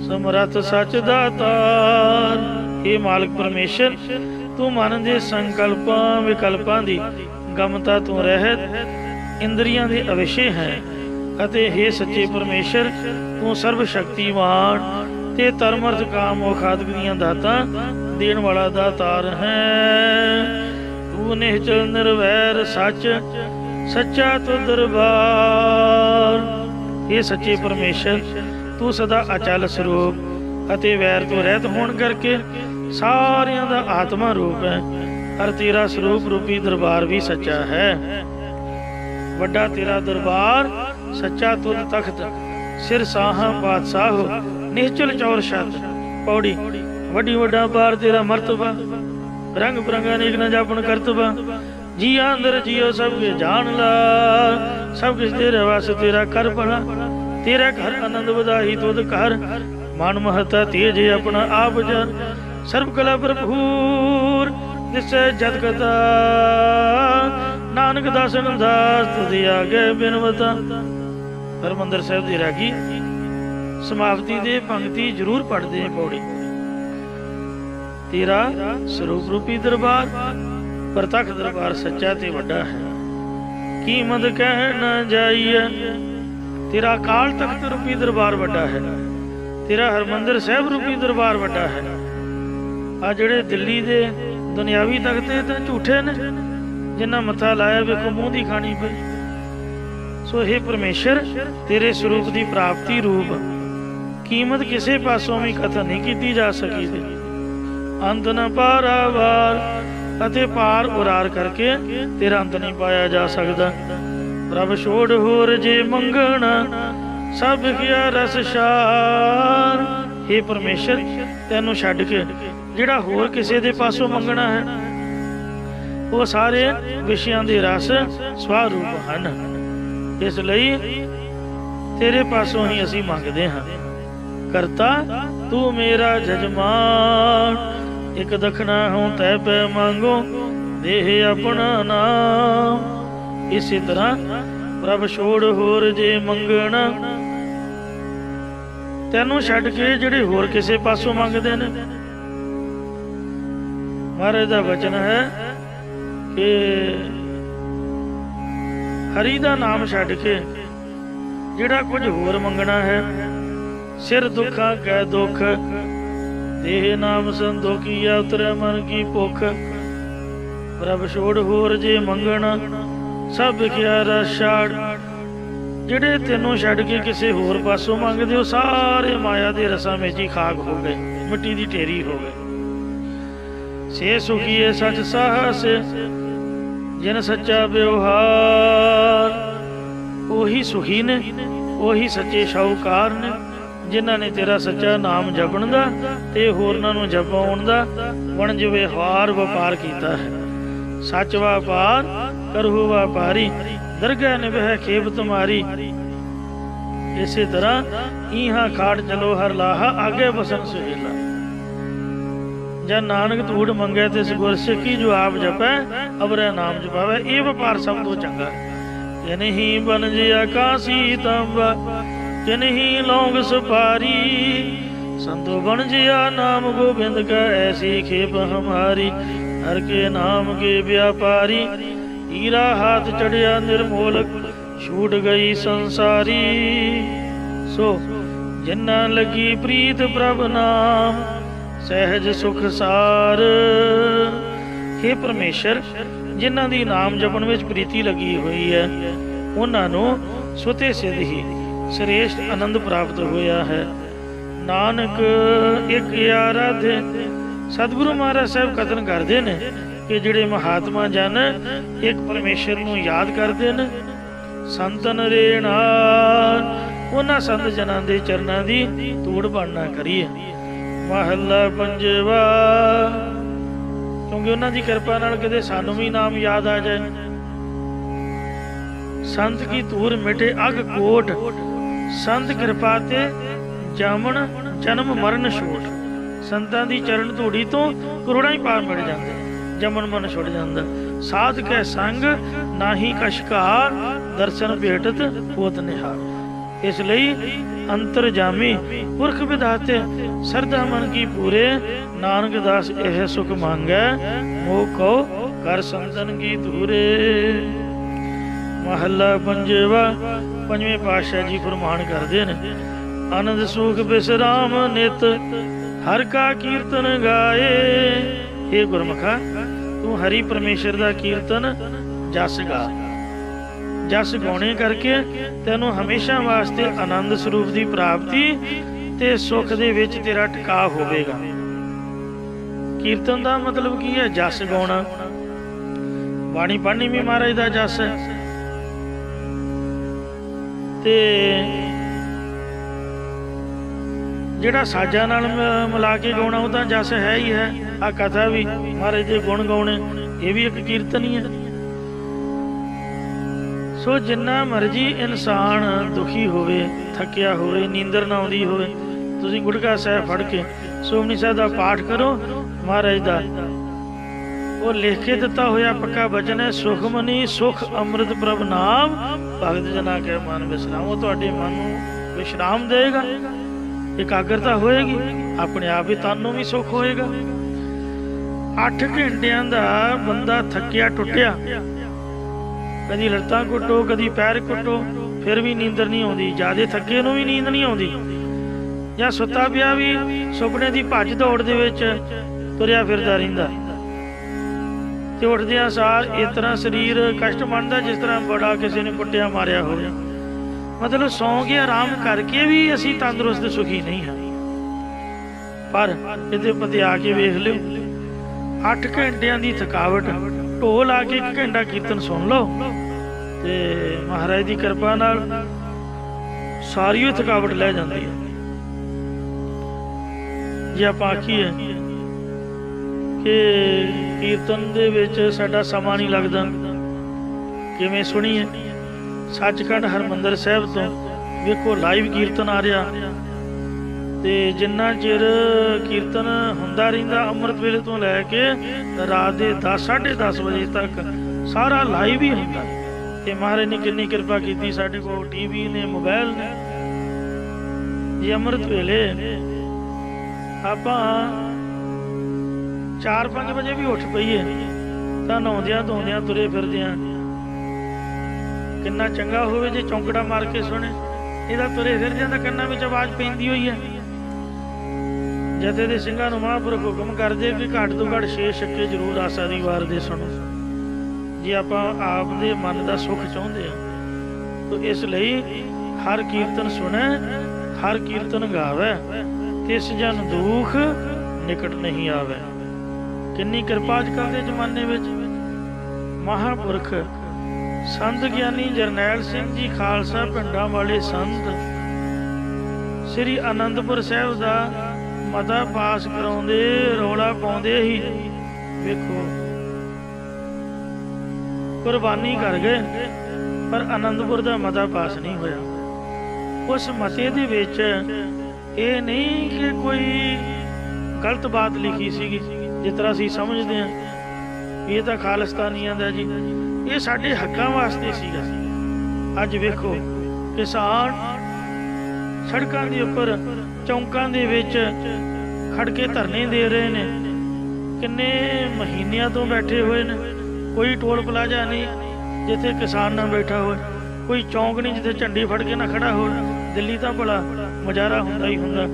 ਸਮਰੱਥ ਸੱਚ ਦਾਤਾਰ। ਇਹ ਮਾਲਕ ਪਰਮੇਸ਼ਰ ਤੂੰ ਮਨ ਦੇ ਸੰਕਲਪਾਂ ਵਿਕਲਪਾਂ ਦੀ ਗਮਤਾ ਤੋਂ ਰਹਿਤ, ਇੰਦਰੀਆਂ ਦੇ ਅਵਿਸ਼ੇ ਹੈ। ਅਤੇ ਹੇ ਸੱਚੇ ਪਰਮੇਸ਼ਰ ਤੂੰ ਸਰਬ ਸ਼ਕਤੀਮਾਨ ਤੇ ਧਰਮ ਅਰਥ ਕਾਮ ਮੋਖ ਆਦਿਕ ਦੀਆਂ ਦਾਤਾਂ ਦੇਣ ਵਾਲਾ ਦਾਤਾਰ ਹੈ। ਤੂੰ ਨਿਹਚਲ ਨਿਰਵੈਰ ਸੱਚ, ਸੱਚਾ ਤੂੰ ਦਰਬਾਰ। ਇਹ ਸੱਚੇ ਪਰਮੇਸ਼ਰ ਤੂੰ ਸਦਾ ਅਚਲ ਸਰੂਪ ਅਤੇ ਵੈਰ ਤੋਂ ਰਹਿਤ ਹੋਣ ਕਰਕੇ ਸਾਰਿਆਂ ਦਾ ਆਤਮਾ ਰੂਪ ਹੈ। ਹਰ ਤੇਰਾ ਸਰੂਪ ਰੂਪੀ ਦਰਬਾਰ ਵੀ ਸੱਚਾ ਹੈ। ਵੱਡਾ ਤੇਰਾ ਦਰਬਾਰ, ਸੱਚਾ ਤੁਧ ਤਖਤ, ਸਿਰ ਸਾਹਾਂ ਬਾਦਸ਼ਾਹੋ, ਨਿਹਚਲ ਚੌਰ ਛੱਤ। ਪੌੜੀ ਵੱਡੀ ਵੱਡਾ ਬਾਰ ਤੇਰਾ ਮਰਤਬਾ, ਰੰਗ ਬਰੰਗਾ ਨੇਕ ਨਾ ਜਾਪਣ ਕਰਤਬਾ। ਜੀ ਅੰਦਰ ਜੀਓ ਸਭ ਕੇ ਜਾਣ ਲਾ, ਸਭ ਕਿਸ ਤੇਰੇ ਵਾਸ ਤੇਰਾ ਕਰ ਭਲਾ। ਤੇਰਾ ਘਰ ਆਨੰਦ ਵਧਾਈ ਤੁਧ ਘਰ, ਮਨ ਮਹਤਾ ਤੇਜ ਆਪਣਾ ਆਪ ਜਨ। ਸਰਬ ਕਲਾ ਭਰਪੂਰ ਦਿਸੈ ਜਤ ਕਤਾ, ਨਾਨਕ ਦਾਸਨ ਦਾਸ ਤੁਧ ਆਗੇ ਬਿਨਵਤਾ। ਹਰਿਮੰਦਰ ਸਾਹਿਬ ਦੀ ਰਾਗੀ ਸਮਾਪਤੀ ਦੇ ਪੰਕਤੀ ਜ਼ਰੂਰ ਪੜ੍ਹਦੇ ਹਾਂ। ਪੌੜੀ ਤੇਰਾ ਸਰੂਪ ਰੂਪੀ ਦਰਬਾਰ, ਪ੍ਰਤੱਖ ਦਰਬਾਰ ਸੱਚਾ ਤੇ ਵੱਡਾ ਹੈ, ਕੀਮਤ ਕਹਿ ਨਾ ਜਾਈਏ। ਤੇਰਾ ਅਕਾਲ ਤਖਤ ਰੂਪੀ ਦਰਬਾਰ ਵੱਡਾ ਹੈ, ਤੇਰਾ ਹਰਿਮੰਦਰ ਸਾਹਿਬ ਰੂਪੀ ਦਰਬਾਰ ਵੱਡਾ ਹੈ। ਆ ਜਿਹੜੇ ਦਿੱਲੀ ਦੇ ਦੁਨਿਆਵੀ ਤਖਤੇ ਤਾਂ ਝੂਠੇ ਨੇ, ਜਿੰਨਾ ਮੱਥਾ ਲਾਇਆ ਵੇਖੋ ਮੂੰਹ ਦੀ ਖਾਣੀ ਪਈ। ਸੋ ਇਹ ਪਰਮੇਸ਼ਰ ਤੇਰੇ ਸਰੂਪ ਦੀ ਪ੍ਰਾਪਤੀ ਰੂਪ ਕੀਮਤ ਕਿਸੇ ਪਾਸੋਂ ਵੀ ਕਥਨ ਨਹੀਂ ਕੀਤੀ ਜਾ ਸਕੀ। ਤੇ ਅੰਤ ਨ ਪਾਰਾਵਾਰ, ਅਤੇ ਪਾਰ ਉਰਾਰ ਕਰਕੇ ਤੇਰਾ ਅੰਤ ਨਹੀਂ ਪਾਇਆ ਜਾ ਸਕਦਾ। ਪ੍ਰਭ ਛੋੜ ਹੋਰ ਜੇ ਮੰਗਣਾ, ਸਭ ਕਿਆ ਰਸ ਸ਼ਾਰ। ਇਹ ਪਰਮੇਸ਼ਰ ਤੈਨੂੰ ਛੱਡ ਕੇ ਜਿਹੜਾ ਹੋਰ ਕਿਸੇ ਦੇ ਪਾਸੋਂ ਮੰਗਣਾ ਹੈ, ਉਹ ਸਾਰੇ ਵਿਸ਼ਿਆਂ ਦੇ ਰਸ ਸਵਰੂਪ ਹਨ। ਇਸ ਲਈ ਤੇਰੇ ਪਾਸੋਂ ਹੀ ਅਸੀਂ ਮੰਗਦੇ ਹਾਂ। ਕਰਤਾ ਤੂੰ ਮੇਰਾ ਜਜਮਾਨ, ਇੱਕ ਦਖਣਾ ਹੂੰ ਤੈ ਪੈ ਮੰਗੋ, ਦੇਹ ਆਪਣਾ ਨਾਮ। ਇਸੇ ਤਰ੍ਹਾਂ ਪ੍ਰਭ ਛੋੜ ਹੋਰ ਜੇ ਮੰਗਣਾ, ਤੈਨੂੰ ਛੱਡ ਕੇ ਜਿਹੜੇ ਹੋਰ ਕਿਸੇ ਪਾਸੋਂ ਮੰਗਦੇ ਨੇ। ਮਹਾਰਾਜ ਦਾ ਵਚਨ ਹੈ ਕਿ ਹਰੀ ਦਾ ਨਾਮ ਛੱਡ ਕੇ ਜਿਹੜਾ ਕੁਝ ਹੋਰ ਮੰਗਣਾ ਹੈ, ਸਿਰ ਦੁੱਖਾਂ ਕੈ ਦੁੱਖ, ਦੇਹ ਨਾਮ ਸੰਤੋਖੀਆ, ਉਤਰੈ ਮਨ ਕੀ ਭੁੱਖ। ਪ੍ਰਭ ਛੋੜ ਹੋਰ ਜੇ ਮੰਗਣਾ, ਸਭ ਕਿਆ ਰਸ ਛਾੜ। ਜਿਹੜੇ ਤੈਨੂੰ ਛੱਡ ਕੇ ਕਿਸੇ ਹੋਰ ਪਾਸੋਂ ਮੰਗਦੇ, ਉਹ ਸਾਰੇ ਮਾਇਆ ਦੇ ਰਸਾਂ ਵਿੱਚ ਹੀ ਖਾਕ ਹੋ ਗਏ, ਮਿੱਟੀ ਦੀ ਢੇਰੀ ਹੋ ਗਏ। ਸੇ ਸੁਖੀਏ ਸੱਚ ਸਾਹਸ, ਜਿਨ ਸੱਚਾ ਵਿਵਹਾਰ। ਉਹੀ ਸੁਖੀ ਨੇ, ਉਹੀ ਸੱਚੇ ਸ਼ਾਹੂਕਾਰ ਨੇ, ਜਿਨ੍ਹਾਂ ਨੇ ਤੇਰਾ ਸੱਚਾ ਨਾਮ ਜਪਣ ਦਾ ਤੇ ਹੋਰਨਾਂ ਨੂੰ ਜਪਾਉਣ ਦਾ ਵਣਜ ਵਿਵਹਾਰ ਵਪਾਰ ਕੀਤਾ ਹੈ। ਸੱਚ ਵਪਾਰ ਕਰਹੁ ਵਪਾਰੀ, दरगाह निभह खेप तुम्हारी। इसी तरह इहा खाट चलो हर लाहा आगे बसन सुहेला। जब नानक धूड़ मंगे तिस गुर सिखी जो आप जपै अबरै नाम जपावे। ये व्यापार सब तो चंगा। जिनही बन जिया कासी तंबा जिनही लौंग सुपारी। संतो बन जिया नाम गोबिंद का ऐसी खेप हमारी। हर के नाम के व्यापारी हीरा हाथ चढ़िया निर्मोलक छूट गई संसारी। सो जिन्ना लगी प्रीत प्रभ नाम सहज सुख सार। हे परमेश्वर, जिन्हां दी नाम जपण विच प्रीति लगी हुई है उन्हां नूं सुते सिद्ध ही श्रेष्ठ आनंद प्राप्त होया है। नानक एक आराध्य। सतगुरु महाराज साहब कथन करते हैं कि जिहड़े महात्मा जन एक परमेश्वर नूं याद करते हैं संतन रेणान उन्हां संत जनां दे चरनां दी धूड़ बनना करिए। महला पंजवा। क्योंकि उन्हां दी कृपा नाल किते सानूं भी नाम याद आ जाए। संत की धूड़ मिटे अग कोट संत कृपा ते जामन जन्म मरण छूट। संतां दी चरण धूड़ी तो करोड़ां ही पार मिल जाते जमन मन छुट जाता। साध कै संग नाही कशकार दर्शन भेटत होत निहार। इसलिए अंतरजामी पुरख विधाते श्रद्धा मन की पूरे। नानक दास यह सुख मांगै मोह कहो कर संतन की धूरे। महला पंजवा। पंजवें पातशाह जी फरमान करते हैं आनंद सुख विश्राम नित हर का कीर्तन गाए। हे गुरमुखा, तू हरि परमेश्वर का कीर्तन जस गा। जस गाने करके तेनों हमेशा वास्ते आनंद स्वरूप की प्राप्ति ते सुख दे विच तेरा टिका होवेगा। कीर्तन का मतलब की है? जस गाना। बाणी पढ़नी भी महाराज का जस है ते जिहड़ा साजा नाल मिला के गाउणा वो तो जस है ही है। आ कथा भी महाराज दे गुण गाउणे ये भी एक कीर्तन ही है। सो जिन्ना मर्जी इंसान दुखी होवे थकिया होवे नींदर ना आउंदी होवे तुसीं गुटका साहिब फड़ के सुखमनी साहिब दा पाठ करो। महाराज दा वो लिख के दिता होया पक्का वचन है सुखमनी सुख अमृत प्रभ नाम भगत जना के मन विश्राम। वो तुहाडे मन नूं विश्राम देगा, एकाग्रता होएगी, अपने आप ही तन नूं भी सुख होएगा। 8 घंटिया का बंदा थकिया टुटिया कदी लत्तां कुटो कदी पैर कुटो फिर भी नींदर नहीं आउंदी। ज्यादा थके नूं भी नींद नहीं आउंदी या सुता पिया भी सुपने की भज दौड़ दे विच तुरिया फिरदा रहिंदा ते उठदियां सार इस तरह शरीर कष्ट मनदा जिस तरह बड़ा किसी ने कुटिया मारिया हो। मतलब सौ के आराम करके भी असी तंदुरुस्त सुखी नहीं हैं। पर इहदे पते आके वेख लिओ 8 घंटिया की थकावट ढोल आके 1 घंटा कीर्तन सुन लो ते महाराज की कृपा नाल सारी थकावट लै जाती है। जे आपां आखीए कि कीर्तन दे विच साडा समा नहीं लगदा किवें सुणीए। सचखंड हरमंदर साहिब तो वेखो लाइव कीर्तन आ रहा ते जिन्ना चिर कीर्तन हुंदा रहिंदा अमृत वेले तो लैके रात के 10 साढ़े 10 बजे तक सारा लाइव ही हुंदा। ते महाराज ने कितनी कृपा की साडे कोल टीवी ने मोबाइल ने। जे अमृत वेले आपां 4-5 बजे भी उठ पईए तां नहाउंदियां धोंदियां तुरे फिरदियां किन्ना चंगा होवे जे चौंकड़ा मार के सुने। इहदा तुरे फिर जांदा कन्नां विच आवाज़ पैंदी होई है। जथे दे ਸਿੰਘਾਂ ਨੂੰ महापुरख हुक्म करदे कि घट तो घट 6 छक्के जरूर आसा दी वार दे सुनो जे आपां आप दे मन दा सुख चाहुंदे आ। तो इसलिए हर कीर्तन सुने हर कीर्तन गावे तिस जन दुख निकट नहीं आवे। किन्नी कृपा अजकल के जमाने विच। महापुरख संत ज्ञानी जरनैल सिंह जी खालसा पिंडां वाले संत श्री आनंदपुर साहिब दा मता पास कराउंदे रौला पाउंदे ही वेखो कुर्बानी कर गए पर आनंदपुर का मता पास नहीं होया। उस मते दे विच ये नहीं कि कोई गलत बात लिखी सी जिस तरह असीं समझते हैं ये तो खालिस्तानियां दा जी, ये साडे हक्कां वास्ते सीगा। अज वेखो किसान सड़कों के उपर चौंकों के विच खड़ के धरने दे रहे ने, किन्ने महीनों तो बैठे हुए ने। कोई टोल प्लाजा नहीं जिथे किसान ना बैठा हो, कोई चौंक नहीं जिथे झंडी फड़ के ना खड़ा हो। दिल्ली तो भला मुजाहरा हुंदा ही हुंदा।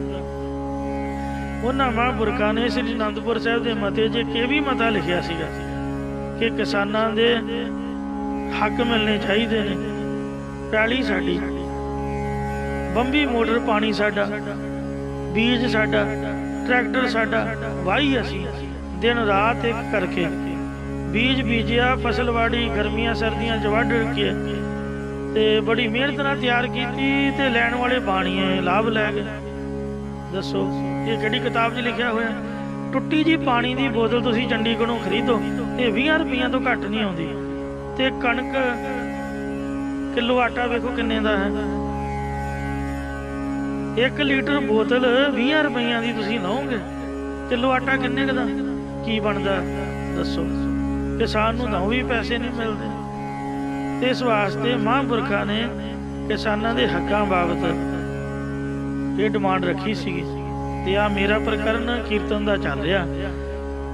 उन्हां महापुरखां ने श्री आनंदपुर साहिब के मते च ये भी मता लिखिया सीगा कि किसानां दे हक मिलने चाहिए ने। पैली साडी, बंबी मोटर पानी साडा, बीज साडा, ट्रैक्टर साडा, वाही असी दिन रात एक करके बीज बीजिया, फसल वाड़ी, गर्मियां सर्दियां च वढ के ते बड़ी मेहनत नाल तैयार कीती ते लैण वाले बाणीए लाभ लै गए। दसो ये किहड़ी किताब 'च लिखिया होया? टुट्टी जी पानी की बोतल तुसीं चंडीगढ़ों खरीदो ते 20 रुपइया तो घट नहीं आउंदी, ते कणक किलो आटा वेखो किन्ने दा है। 1 लीटर बोतल 20 रुपइया की तुसीं लओगे, किलो आटा किन्ने दा की बनदा? दसो किसान नूं तां भी पैसे नहीं मिलते। इस वास्ते महापुरखा ने किसानां दे हक्कां बाबत ये डिमांड रखी सी। ते आ मेरा प्रकरण कीर्तन दा चल रहा।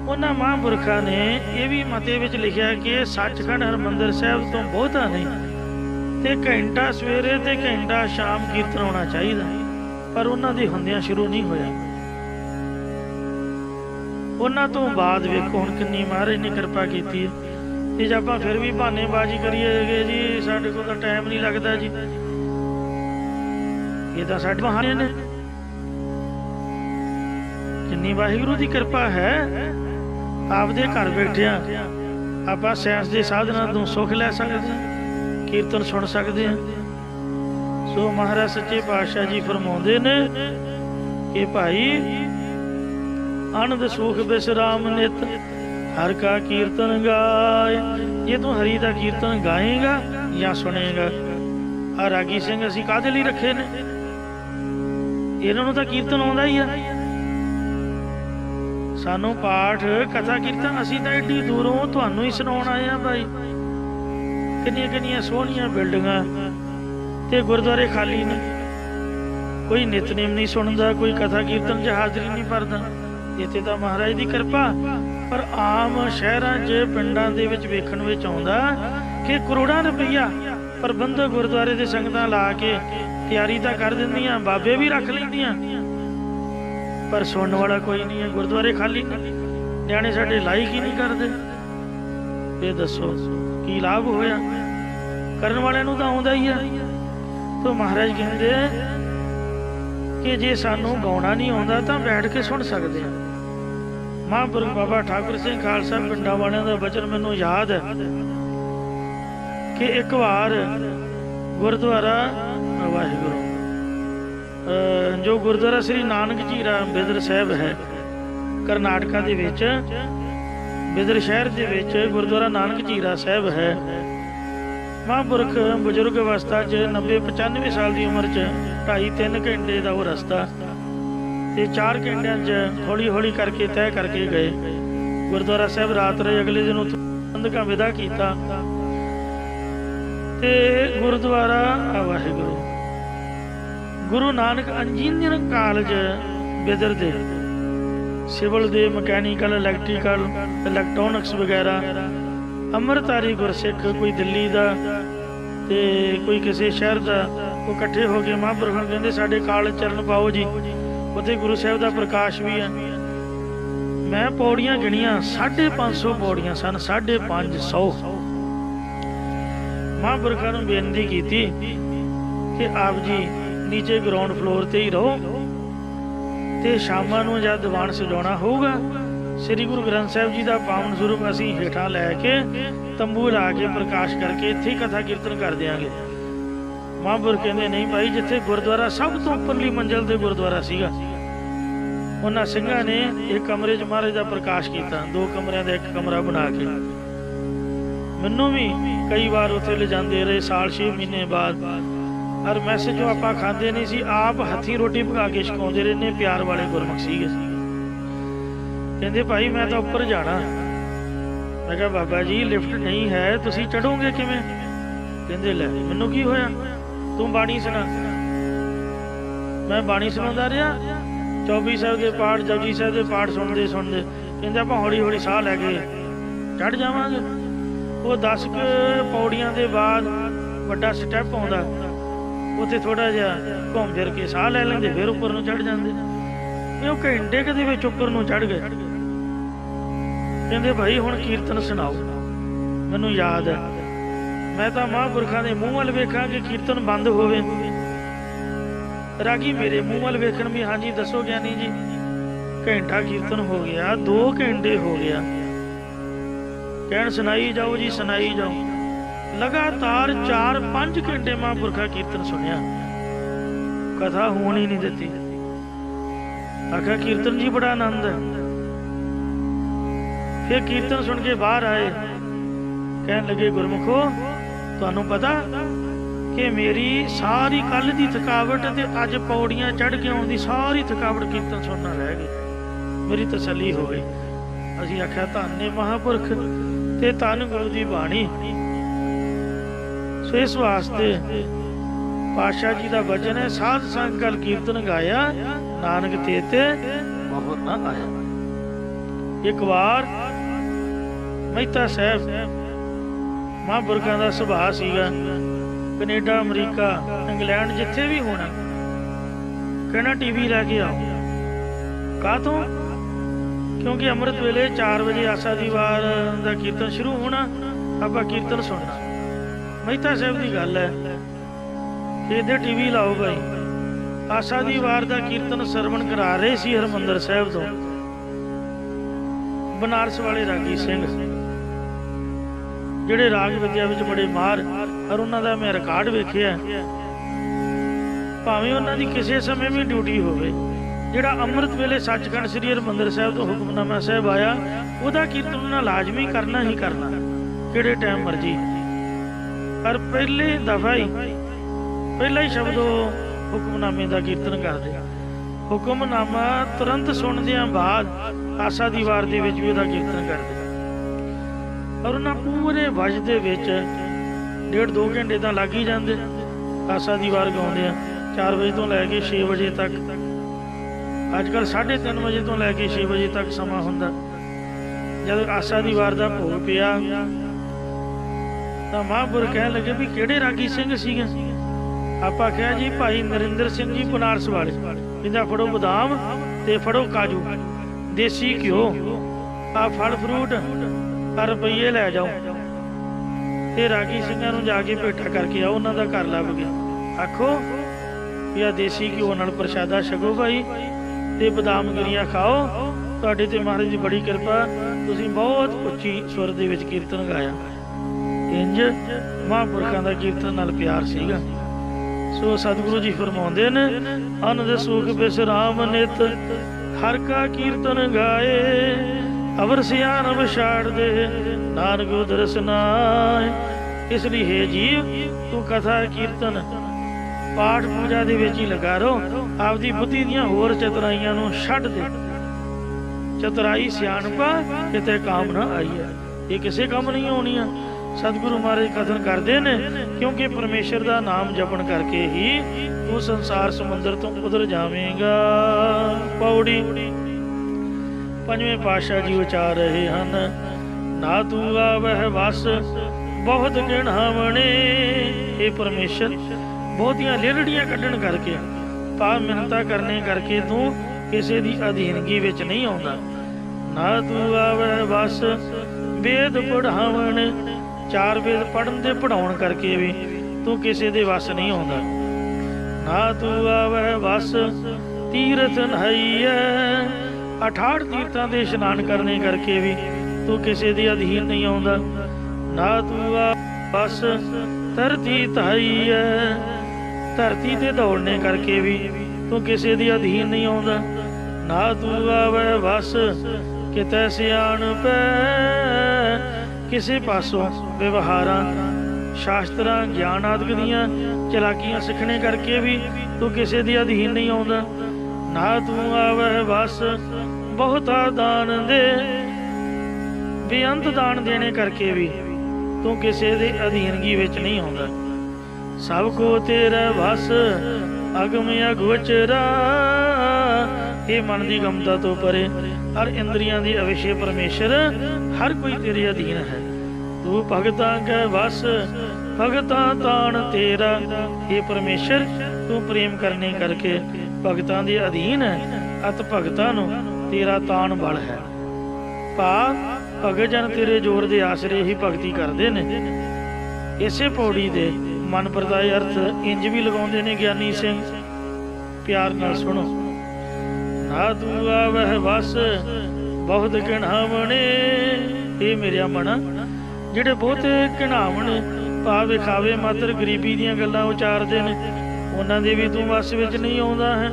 उन्हां महापुरखा ने यह भी मते विच लिखिया कि सचखंड हरमंदिर साहिब तो बहुता नहीं ते घंटा सवेरे ते घंटा शाम कीर्तन होना चाहिए, पर उन्हां दे हुंदियां शुरू नहीं होया। उन्हां तो बाद वेखो हुण किन्नी महाराज ने कृपा कीती है। जे आपां फिर भी बहानेबाजी करिए जी साडे कोल तां टाइम नहीं लगता जी, ये तां साडे बहाने ने। जिन्नी वाहिगुरू दी कृपा है आपदे घर बैठिया आपां साइंस दे साधनां तो सुख लै सकदे हां, कीर्तन सुन सकदे हां। सो महाराज सच्चे पातशाह जी फरमाउंदे ने कि भाई आनंद सुख विश्राम नित हर का कीर्तन गाय। ये तू हरि का कीर्तन गाएगा या सुनेगा? आ रागी सिंह असीं काहदे लई रखे ने? इन्हां नूं तां कीर्तन आउंदा ही आ। सानू पाठ कथा कीर्तन असीं तां एड्डी दूरों तुहानूं ही सुणाउण आए आ भाई। किन्नियां किन्नियां सोहणियां बिल्डिंगां ते गुरुद्वारे खाली ने, कोई नितनेम नहीं सुनदा, कोई कथा कीर्तन च हाज़री नहीं भरदा। इत्थे तां महाराज दी कृपा, पर आम शहरां च पिंडां दे विच वेखण विच आउंदा कि करोड़ां रुपया प्रबंधक गुरुद्वारे दे संगतां ला के तैयारी तां कर दिंदियां, बाबे भी रख लैंदियां, पर सुनने वाला कोई नहीं है। गुरुद्वारे खाली ने, न्याणे साडे लाइक ही नहीं करदे। ये दसो की लाभ होया? करन वालिआं नूं तां आउंदा ही है। तो महाराज कहंदे कि जे सानू गाउणा नहीं आउंदा तां बैठ के सुन सकदे हां। महापुरख बाबा ठाकुर सिंह खालसा पिंडां वालिआं दा वचन मैनूं याद है कि एक बार गुरुद्वारा वाहिगुरू जो गुरुद्वारा श्री नानक झीरा बिदर साहिब है करनाटका दे विच, बिदर शहर दे विच गुरुद्वारा नानक झीरा साहिब है। महापुरख बजुर्ग अवस्था च 90-95 साल की उम्र च 2.5-3 घंटे का वो रस्ता ते 4 घंटिया च हौली हौली करके तय करके गए। गुरुद्वारा साहिब रात रहे, अगले दिन उत्थों बंधकां विदा कीता ते गुरुद्वारा वाहिगुरू गुरु नानक इंजीनियरिंग कॉलेज बिदर दे सिविल दे मकैनीकल इलैक्ट्रीकल इलैक्ट्रॉनिक्स वगैरह अमृतधारी गुरसिख कोई दिल्ली का ते कोई किसी शहर का वो इकट्ठे हो गए। महापुरखों कहते साढ़े कॉलेज चरण पाओ जी, उत्थे गुरु साहिब का प्रकाश भी है। मैं पौड़ियां गिनिया 550 पौड़ियां सन, 550। महापुरखों ने बेनती की कि आप जी नीचे ग्राउंड फ्लोर ते ही रहो ते शामां नूं जद दीवान सजाउणा होगा श्री गुरु ग्रंथ साहिब जी का पावन स्वरूप असीं हेठां लैके तंबू ला के प्रकाश करके इत्थे कथा कीर्तन कर देंगे। महापुरख कहंदे नहीं भाई, जिथे गुरुद्वारा सब तो उपरली मंजिल ते गुरुद्वारा सीगा, उन्हां सिंघां ने एक कमरे च महाराज का प्रकाश किया, 2 कमरिਆਂ ਦਾ 1 कमरा बना के ਮੈਨੂੰ ਵੀ ਕਈ ਵਾਰ ਉੱਥੇ ਲਿਜਾਂਦੇ ਰਹੇ ਸਾਲ 6 ਮਹੀਨੇ ਬਾਅਦ। ਹਰ ਮੈਸ ਜੋ ਆਪਾਂ ਖਾਂਦੇ ਨਹੀਂ ਸੀ, ਆਪ ਹੱਥੀਂ ਰੋਟੀ ਪਕਾ ਕੇ ਛਕਾਉਂਦੇ ਰਹੇ ਨੇ। ਪਿਆਰ ਵਾਲੇ ਗੁਰਮੁਖ ਸੀਗੇ। ਕਹਿੰਦੇ ਭਾਈ ਮੈਂ ਤਾਂ ਉੱਪਰ ਜਾਣਾ। ਮੈਂ ਕਿਹਾ ਬਾਬਾ ਜੀ ਲਿਫਟ ਨਹੀਂ ਹੈ, ਤੁਸੀਂ ਚੜੋਗੇ ਕਿਵੇਂ? ਕਹਿੰਦੇ ਲੈ ਮੈਨੂੰ ਕੀ ਹੋਇਆ, ਤੂੰ ਬਾਣੀ ਸੁਣਾ। ਮੈਂ ਬਾਣੀ ਸੁਣਾਉਂਦਾ ਰਿਹਾ, 24 ਸਾਹਿਬ ਦੇ ਪਾਠ, ਜਪਜੀ ਸਾਹਿਬ ਦੇ ਪਾਠ ਸੁਣਦੇ ਸੁਣਦੇ। ਕਹਿੰਦੇ ਆਪਾਂ ਹੌਲੀ ਹੌਲੀ ਸਾਹ ਲੈ ਕੇ ਚੜ੍ਹ ਜਾਵਾਂਗੇ। ਉਹ 10 ਪੌੜੀਆਂ ਦੇ ਬਾਅਦ ਵੱਡਾ ਸਟੈਪ ਆਉਂਦਾ, ਉੱਥੇ ਥੋੜ੍ਹਾ ਜਿਹਾ ਘੁੰਮ ਫਿਰ ਕੇ ਸਾਹ ਲੈ ਲੈਂਦੇ, ਫਿਰ ਉੱਪਰ ਨੂੰ ਚੜ੍ਹ ਜਾਂਦੇ। ਇਹ ਉਹ ਘੰਟੇ ਕੁ ਦੇ ਵਿੱਚ ਉੱਪਰ ਨੂੰ ਚੜ੍ਹ ਗਏ। ਕਹਿੰਦੇ ਭਾਈ ਹੁਣ ਕੀਰਤਨ ਸੁਣਾਓ। ਮੈਨੂੰ ਯਾਦ ਹੈ, ਮੈਂ ਤਾਂ ਮਹਾਂਪੁਰਖਾਂ ਦੇ ਮੂੰਹ ਵੱਲ ਵੇਖਾਂ ਕਿ ਕੀਰਤਨ ਬੰਦ ਹੋਵੇ। ਰਾਗੀ ਮੇਰੇ ਮੂੰਹ ਵੱਲ ਵੇਖਣ ਵੀ, ਹਾਂਜੀ ਦੱਸੋ ਗਿਆਨੀ ਜੀ। ਘੰਟਾ ਕੀਰਤਨ ਹੋ ਗਿਆ, 2 ਘੰਟੇ ਹੋ ਗਿਆ। ਕਹਿਣ ਸੁਣਾਈ ਜਾਓ ਜੀ, ਸੁਣਾਈ ਜਾਓ। ਲਗਾਤਾਰ 4-5 ਘੰਟੇ ਮਹਾਂਪੁਰਖਾਂ ਕੀਰਤਨ ਸੁਣਿਆ, ਕਥਾ ਹੋਣ ਹੀ ਨਹੀਂ ਦਿੱਤੀ। ਆਖਿਆ ਕੀਰਤਨ ਜੀ ਬੜਾ ਆਨੰਦ ਹੈ। ਫਿਰ ਕੀਰਤਨ ਸੁਣ ਕੇ ਬਾਹਰ ਆਏ। ਕਹਿਣ ਲੱਗੇ ਗੁਰਮੁਖੋ ਤੁਹਾਨੂੰ ਪਤਾ ਕਿ ਮੇਰੀ ਸਾਰੀ ਕੱਲ ਦੀ ਥਕਾਵਟ ਤੇ ਅੱਜ ਪੌੜੀਆਂ ਚੜ੍ਹ ਕੇ ਆਉਣ ਦੀ ਸਾਰੀ ਥਕਾਵਟ ਕੀਰਤਨ ਸੁਣਨਾ ਰਹਿ ਗਈ। ਮੇਰੀ ਤਸੱਲੀ ਹੋ ਗਈ। ਅਸੀਂ ਆਖਿਆ ਧੰਨ ਨੇ ਮਹਾਂਪੁਰਖ ਤੇ ਧੰਨ ਗੁਰੂ ਦੀ ਬਾਣੀ। ਸੋ ਇਸ ਵਾਸਤੇ ਪਾਤਸ਼ਾਹ ਜੀ ਦਾ ਵਚਨ ਹੈ, ਸਾਧ ਸੰਗ ਕਲ ਕੀਰਤਨ ਗਾਇਆ, ਨਾਨਕ ਤੇ ਮੋਹ ਨਾ ਆਇਆ। ਇੱਕ ਵਾਰ ਮਹਿਤਾ ਸਾਹਿਬ ਮਹਾਂਪੁਰਖਾਂ ਦਾ ਸੁਭਾਅ ਸੀਗਾ, ਕੈਨੇਡਾ, ਅਮਰੀਕਾ, ਇੰਗਲੈਂਡ ਜਿੱਥੇ ਵੀ ਹੋਣਾ, ਕਹਿਣਾ ਟੀਵੀ ਲੈ ਕੇ ਆਓ। ਕਾਹਤੋਂ? ਕਿਉਂਕਿ ਅੰਮ੍ਰਿਤ ਵੇਲੇ 4 ਵਜੇ ਆਸਾ ਦੀ ਵਾਰ ਦਾ ਕੀਰਤਨ ਸ਼ੁਰੂ ਹੋਣਾ, ਆਪਾਂ ਕੀਰਤਨ ਸੁਣਨਾ। ਮਹਿਤਾ ਸਾਹਿਬ ਦੀ ਗੱਲ ਹੈ ਕਿ ਇਹਦੇ ਟੀਵੀ ਲਾਓ ਭਾਈ। ਆਸਾ ਦੀ ਵਾਰ ਦਾ ਕੀਰਤਨ ਸਰਵਣ ਕਰਾ ਰਹੇ ਸੀ ਹਰਿਮੰਦਰ ਸਾਹਿਬ ਤੋਂ ਬਨਾਰਸ ਵਾਲੇ ਰਾਗੀ ਸਿੰਘ, ਜਿਹੜੇ ਰਾਗ ਵਿਦਿਆ ਵਿੱਚ ਬੜੇ ਮਾਹਰ। ਔਰ ਉਹਨਾਂ ਦਾ ਮੈਂ ਰਿਕਾਰਡ ਵੇਖਿਆ, ਭਾਵੇਂ ਉਹਨਾਂ ਦੀ ਕਿਸੇ ਸਮੇਂ ਵੀ ਡਿਊਟੀ ਹੋਵੇ, ਜਿਹੜਾ ਅੰਮ੍ਰਿਤ ਵੇਲੇ ਸੱਚਖੰਡ ਸ੍ਰੀ ਹਰਿਮੰਦਰ ਸਾਹਿਬ ਤੋਂ ਹੁਕਮਨਾਮਾ ਸਾਹਿਬ ਆਇਆ, ਉਹਦਾ ਕੀਰਤਨ ਉਹਨਾਂ ਲਾਜ਼ਮੀ ਕਰਨਾ ਹੀ ਕਰਨਾ, ਕਿਹੜੇ ਟਾਈਮ ਮਰਜੀ। ਔਰ ਪਹਿਲੇ ਦਫਾ ਹੀ ਪਹਿਲਾ ਹੀ ਸ਼ਬਦ ਉਹ ਹੁਕਮਨਾਮੇ ਦਾ ਕੀਰਤਨ ਕਰਦੇ। ਹੁਕਮਨਾਮਾ ਤੁਰੰਤ ਸੁਣਦਿਆਂ ਬਾਅਦ ਆਸਾ ਦੀ ਵਾਰ ਦੇ ਵਿੱਚ ਵੀ ਉਹਦਾ ਕੀਰਤਨ ਕਰਦੇ। ਔਰ ਉਹਨਾਂ ਪੂਰੇ ਵਜ ਦੇ ਵਿੱਚ 1.5-2 ਘੰਟੇ ਤਾਂ ਲੱਗ ਹੀ ਜਾਂਦੇ। ਆਸਾ ਦੀ ਵਾਰ ਗਾਉਂਦੇ ਆ 4 ਵਜੇ ਤੋਂ ਲੈ ਕੇ 6 ਵਜੇ ਤੱਕ। ਅੱਜ ਕੱਲ੍ਹ 3:30 ਵਜੇ ਤੋਂ ਲੈ ਕੇ 6 ਵਜੇ ਤੱਕ ਸਮਾਂ ਹੁੰਦਾ। ਜਦ ਆਸਾ ਦੀ ਵਾਰ ਦਾ ਭੋਗ ਪਿਆ ਤਾਂ ਮਹਾਂਪੁਰਖ ਕਹਿਣ ਲੱਗੇ ਵੀ ਕਿਹੜੇ ਰਾਗੀ ਸਿੰਘ ਸੀਗੇ? ਆਪਾਂ ਕਿਹਾ ਜੀ ਭਾਈ ਨਰਿੰਦਰ ਸਿੰਘ ਜੀ ਬਨਾਰਸ ਵਾਲੇ। ਕਹਿੰਦਾ ਫੜੋ ਬਦਾਮ ਤੇ ਫੜੋ ਕਾਜੂ, ਦੇਸੀ ਘਿਓ, ਆ ਫਲ ਫਰੂਟ, ਰੁਪਈਏ ਲੈ ਜਾਓ ਤੇ ਰਾਗੀ ਸਿੰਘਾਂ ਨੂੰ ਜਾ ਕੇ ਭੇਟਾ ਕਰਕੇ ਆਓ। ਉਹਨਾਂ ਦਾ ਘਰ ਲੱਭ ਗਿਆ। ਆਖੋ ਵੀ ਆ ਦੇਸੀ ਘਿਓ ਨਾਲ ਪ੍ਰਸ਼ਾਦਾ ਛਕੋ ਭਾਈ, ਤੇ ਬਦਾਮ ਗਿਰੀਆਂ ਖਾਓ। ਤੁਹਾਡੇ ਤੇ ਮਹਾਰਾਜ ਦੀ ਬੜੀ ਕਿਰਪਾ, ਤੁਸੀਂ ਬਹੁਤ ਉੱਚੀ ਸੁਰ ਦੇ ਵਿੱਚ ਕੀਰਤਨ ਗਾਇਆ। ਇੰਜ ਮਹਾਂਪੁਰਖਾਂ ਦਾ ਕੀਰਤਨ ਨਾਲ ਪਿਆਰ ਸੀਗਾ। ਸੋ ਸਤਿਗੁਰੂ ਜੀ ਫਰਮਾਉਂਦੇ ਨੇ, ਅਨੰਦ ਸੁਖ ਬਿਸਰਾਮ ਨਿਤ ਹਰ ਕਾ ਕੀਰਤਨ ਗਾਏ, ਅਵਰ ਸਿਆਣ ਵਿਛਾੜ ਦੇ ਨਾਨਕ ਉਦਰਸ ਨਾਏ। ਇਸ ਲਈ ਹੈ ਜੀਵ ਤੂੰ ਕਥਾ ਕੀਰਤਨ ਪਾਠ ਪੂਜਾ ਦੇ ਵਿੱਚ ਹੀ ਲਗਾ ਰਹੋ। ਆਪਦੀ ਬੁੱਧੀ ਦੀਆਂ ਹੋਰ ਚਤੁਰਾਈਆਂ ਨੂੰ ਛੱਡ ਦੇ। ਚਤੁਰਾਈ ਸਿਆਣਪਾ ਕਿਤੇ ਕੰਮ ਨਾ ਆਈ ਹੈ, ਇਹ ਕਿਸੇ ਕੰਮ ਨਹੀਂ ਆਉਣੀਆਂ। ਸਤਿਗੁਰੂ ਮਹਾਰਾਜ ਕਥਨ ਕਰਦੇ ਨੇ, ਕਿਉਂਕਿ ਪਰਮੇਸ਼ਰ ਦਾ ਨਾਮ ਜਪਣ ਕਰਕੇ ਹੀ ਤੂੰ ਸੰਸਾਰ ਸਮੁੰਦਰ ਤੋਂ ਉਤਰ ਜਾਵੇਂਗਾ। ਪੌੜੀ ਪੰਜਵੇਂ ਪਾਤਸ਼ਾਹ ਜੀ ਉਚਾਰ ਰਹੇ ਹਨ, ਨਾ ਤੂੰ ਆਵਹਿ ਵਸ ਬਹੁਤ ਗਿਣਾਵਣੇ। ਇਹ ਪਰਮੇਸ਼ਰ ਬਹੁਤੀਆਂ ਲੇਲੜੀਆਂ ਕੱਢਣ ਕਰਕੇ, ਪਾ ਮਿਹਨਤਾਂ ਕਰਨੇ ਕਰਕੇ ਤੂੰ ਕਿਸੇ ਦੀ ਅਧੀਨਗੀ ਵਿੱਚ ਨਹੀਂ ਆਉਂਦਾ। ਨਾ ਤੂੰ ਆਵਹਿ ਵਸ ਵੇਦ ਪੜ੍ਹਾਵਣ, 4 ਵੇਦ ਪੜ੍ਹਨ ਦੇ ਪੜ੍ਹਾਉਣ ਕਰਕੇ ਵੀ ਤੂੰ ਕਿਸੇ ਦੇ ਵਸ ਨਹੀਂ ਆਉਂਦਾ। ਨਾ ਤੂੰ ਆਵਹਿ ਵਸ ਤੀਰਥ ਨਹਾਈਐ, 68 ਤੀਰਥਾਂ ਦੇ ਇਸ਼ਨਾਨ ਕਰਨੇ ਕਰਕੇ ਵੀ ਤੂੰ ਕਿਸੇ ਦੇ ਅਧੀਨ ਨਹੀਂ ਆਉਂਦਾ। ਨਾ ਤੂੰ ਆ ਬਸ ਧਰਤੀ ਧਾਈਐ, ਧਰਤੀ ਤੇ ਦੌੜਨੇ ਕਰਕੇ ਵੀ ਤੂੰ ਕਿਸੇ ਦੇ ਅਧੀਨ ਨਹੀਂ ਆਉਂਦਾ। ਨਾ ਤੂੰ ਆਵੈ ਬਸ ਕਿਤੇ ਸਿਆਣਪੈ, ਕਿਸੇ ਪਾਸੋਂ ਵਿਵਹਾਰਾਂ ਸ਼ਾਸਤਰਾਂ ਗਿਆਨ ਆਦਿਕ ਦੀਆਂ ਚਲਾਕੀਆਂ ਸਿੱਖਣੇ ਕਰਕੇ ਵੀ ਤੂੰ ਕਿਸੇ ਦੇ ਅਧੀਨ ਨਹੀਂ ਆਉਂਦਾ। ਨਾ ਤੂੰ ਆਵੈ ਵਸ ਬਹੁਤਾ ਦਾਨ ਦੇ, ਬੇਅੰਤ ਦਾਨ ਦੇਣੇ ਕਰਕੇ ਵੀ ਤੂੰ ਕਿਸੇ ਦੇ ਅਧੀਨਗੀ ਵਿੱਚ ਨਹੀਂ ਆਉਂਦਾ। ਸਭ ਕੋ ਤੇਰਾ ਵਸ ਅਗਮ ਅਗੋਚਰਾ, ਇਹ ਮਨ ਦੀ ਗਮਤਾ ਤੋਂ ਪਰੇ ਹਰ ਇੰਦਰੀਆਂ ਦੀ ਅਵਿਸ਼ੇ ਪਰਮੇਸ਼ਰ ਹਰ ਕੋਈ ਤੇਰੇ ਅਧੀਨ ਹੈ। ਤੂੰ ਭਗਤਾਂ ਕੈ ਵਸ ਭਗਤਾਂ ਤਾਣ ਤੇਰਾ, ਇਹ ਪਰਮੇਸ਼ਰ ਤੂੰ ਪ੍ਰੇਮ ਕਰਨੇ ਕਰਕੇ ਭਗਤਾਂ ਦੇ ਅਧੀਨ ਹੈ ਅਤ ਭਗਤਾਂ ਨੂੰ ਤੇਰਾ ਤਾਣ ਬਲ ਹੈ। ਭਾ ਭਗਤ ਜਨ ਤੇਰੇ ਜ਼ੋਰ ਦੇ ਆਸਰੇ ਹੀ ਭਗਤੀ ਕਰਦੇ ਨੇ। ਇਸੇ ਪੌੜੀ ਦੇ ਮਨ ਪਰਦਾਏ ਅਰਥ ਇੰਜ ਵੀ ਲਗਾਉਂਦੇ ਨੇ ਗਿਆਨੀ ਸਿੰਘ, ਪਿਆਰ ਨਾਲ ਸੁਣੋ। ਨਾ ਤੂੰ ਆਵਹਿ ਵਸ ਬਹੁਤ ਘਿਣਾਵਣੇ, ਇਹ ਮੇਰਿਆ ਮਨ ਜਿਹੜੇ ਬਹੁਤ ਘਿਣਾਵਣ ਭਾਵ ਵਿਖਾਵੇ ਮਾਤਰ ਗਰੀਬੀ ਦੀਆਂ ਗੱਲਾਂ ਉਚਾਰਦੇ ਨੇ, ਉਹਨਾਂ ਦੇ ਵੀ ਤੂੰ ਵਸ ਵਿੱਚ ਨਹੀਂ ਆਉਂਦਾ ਹੈ।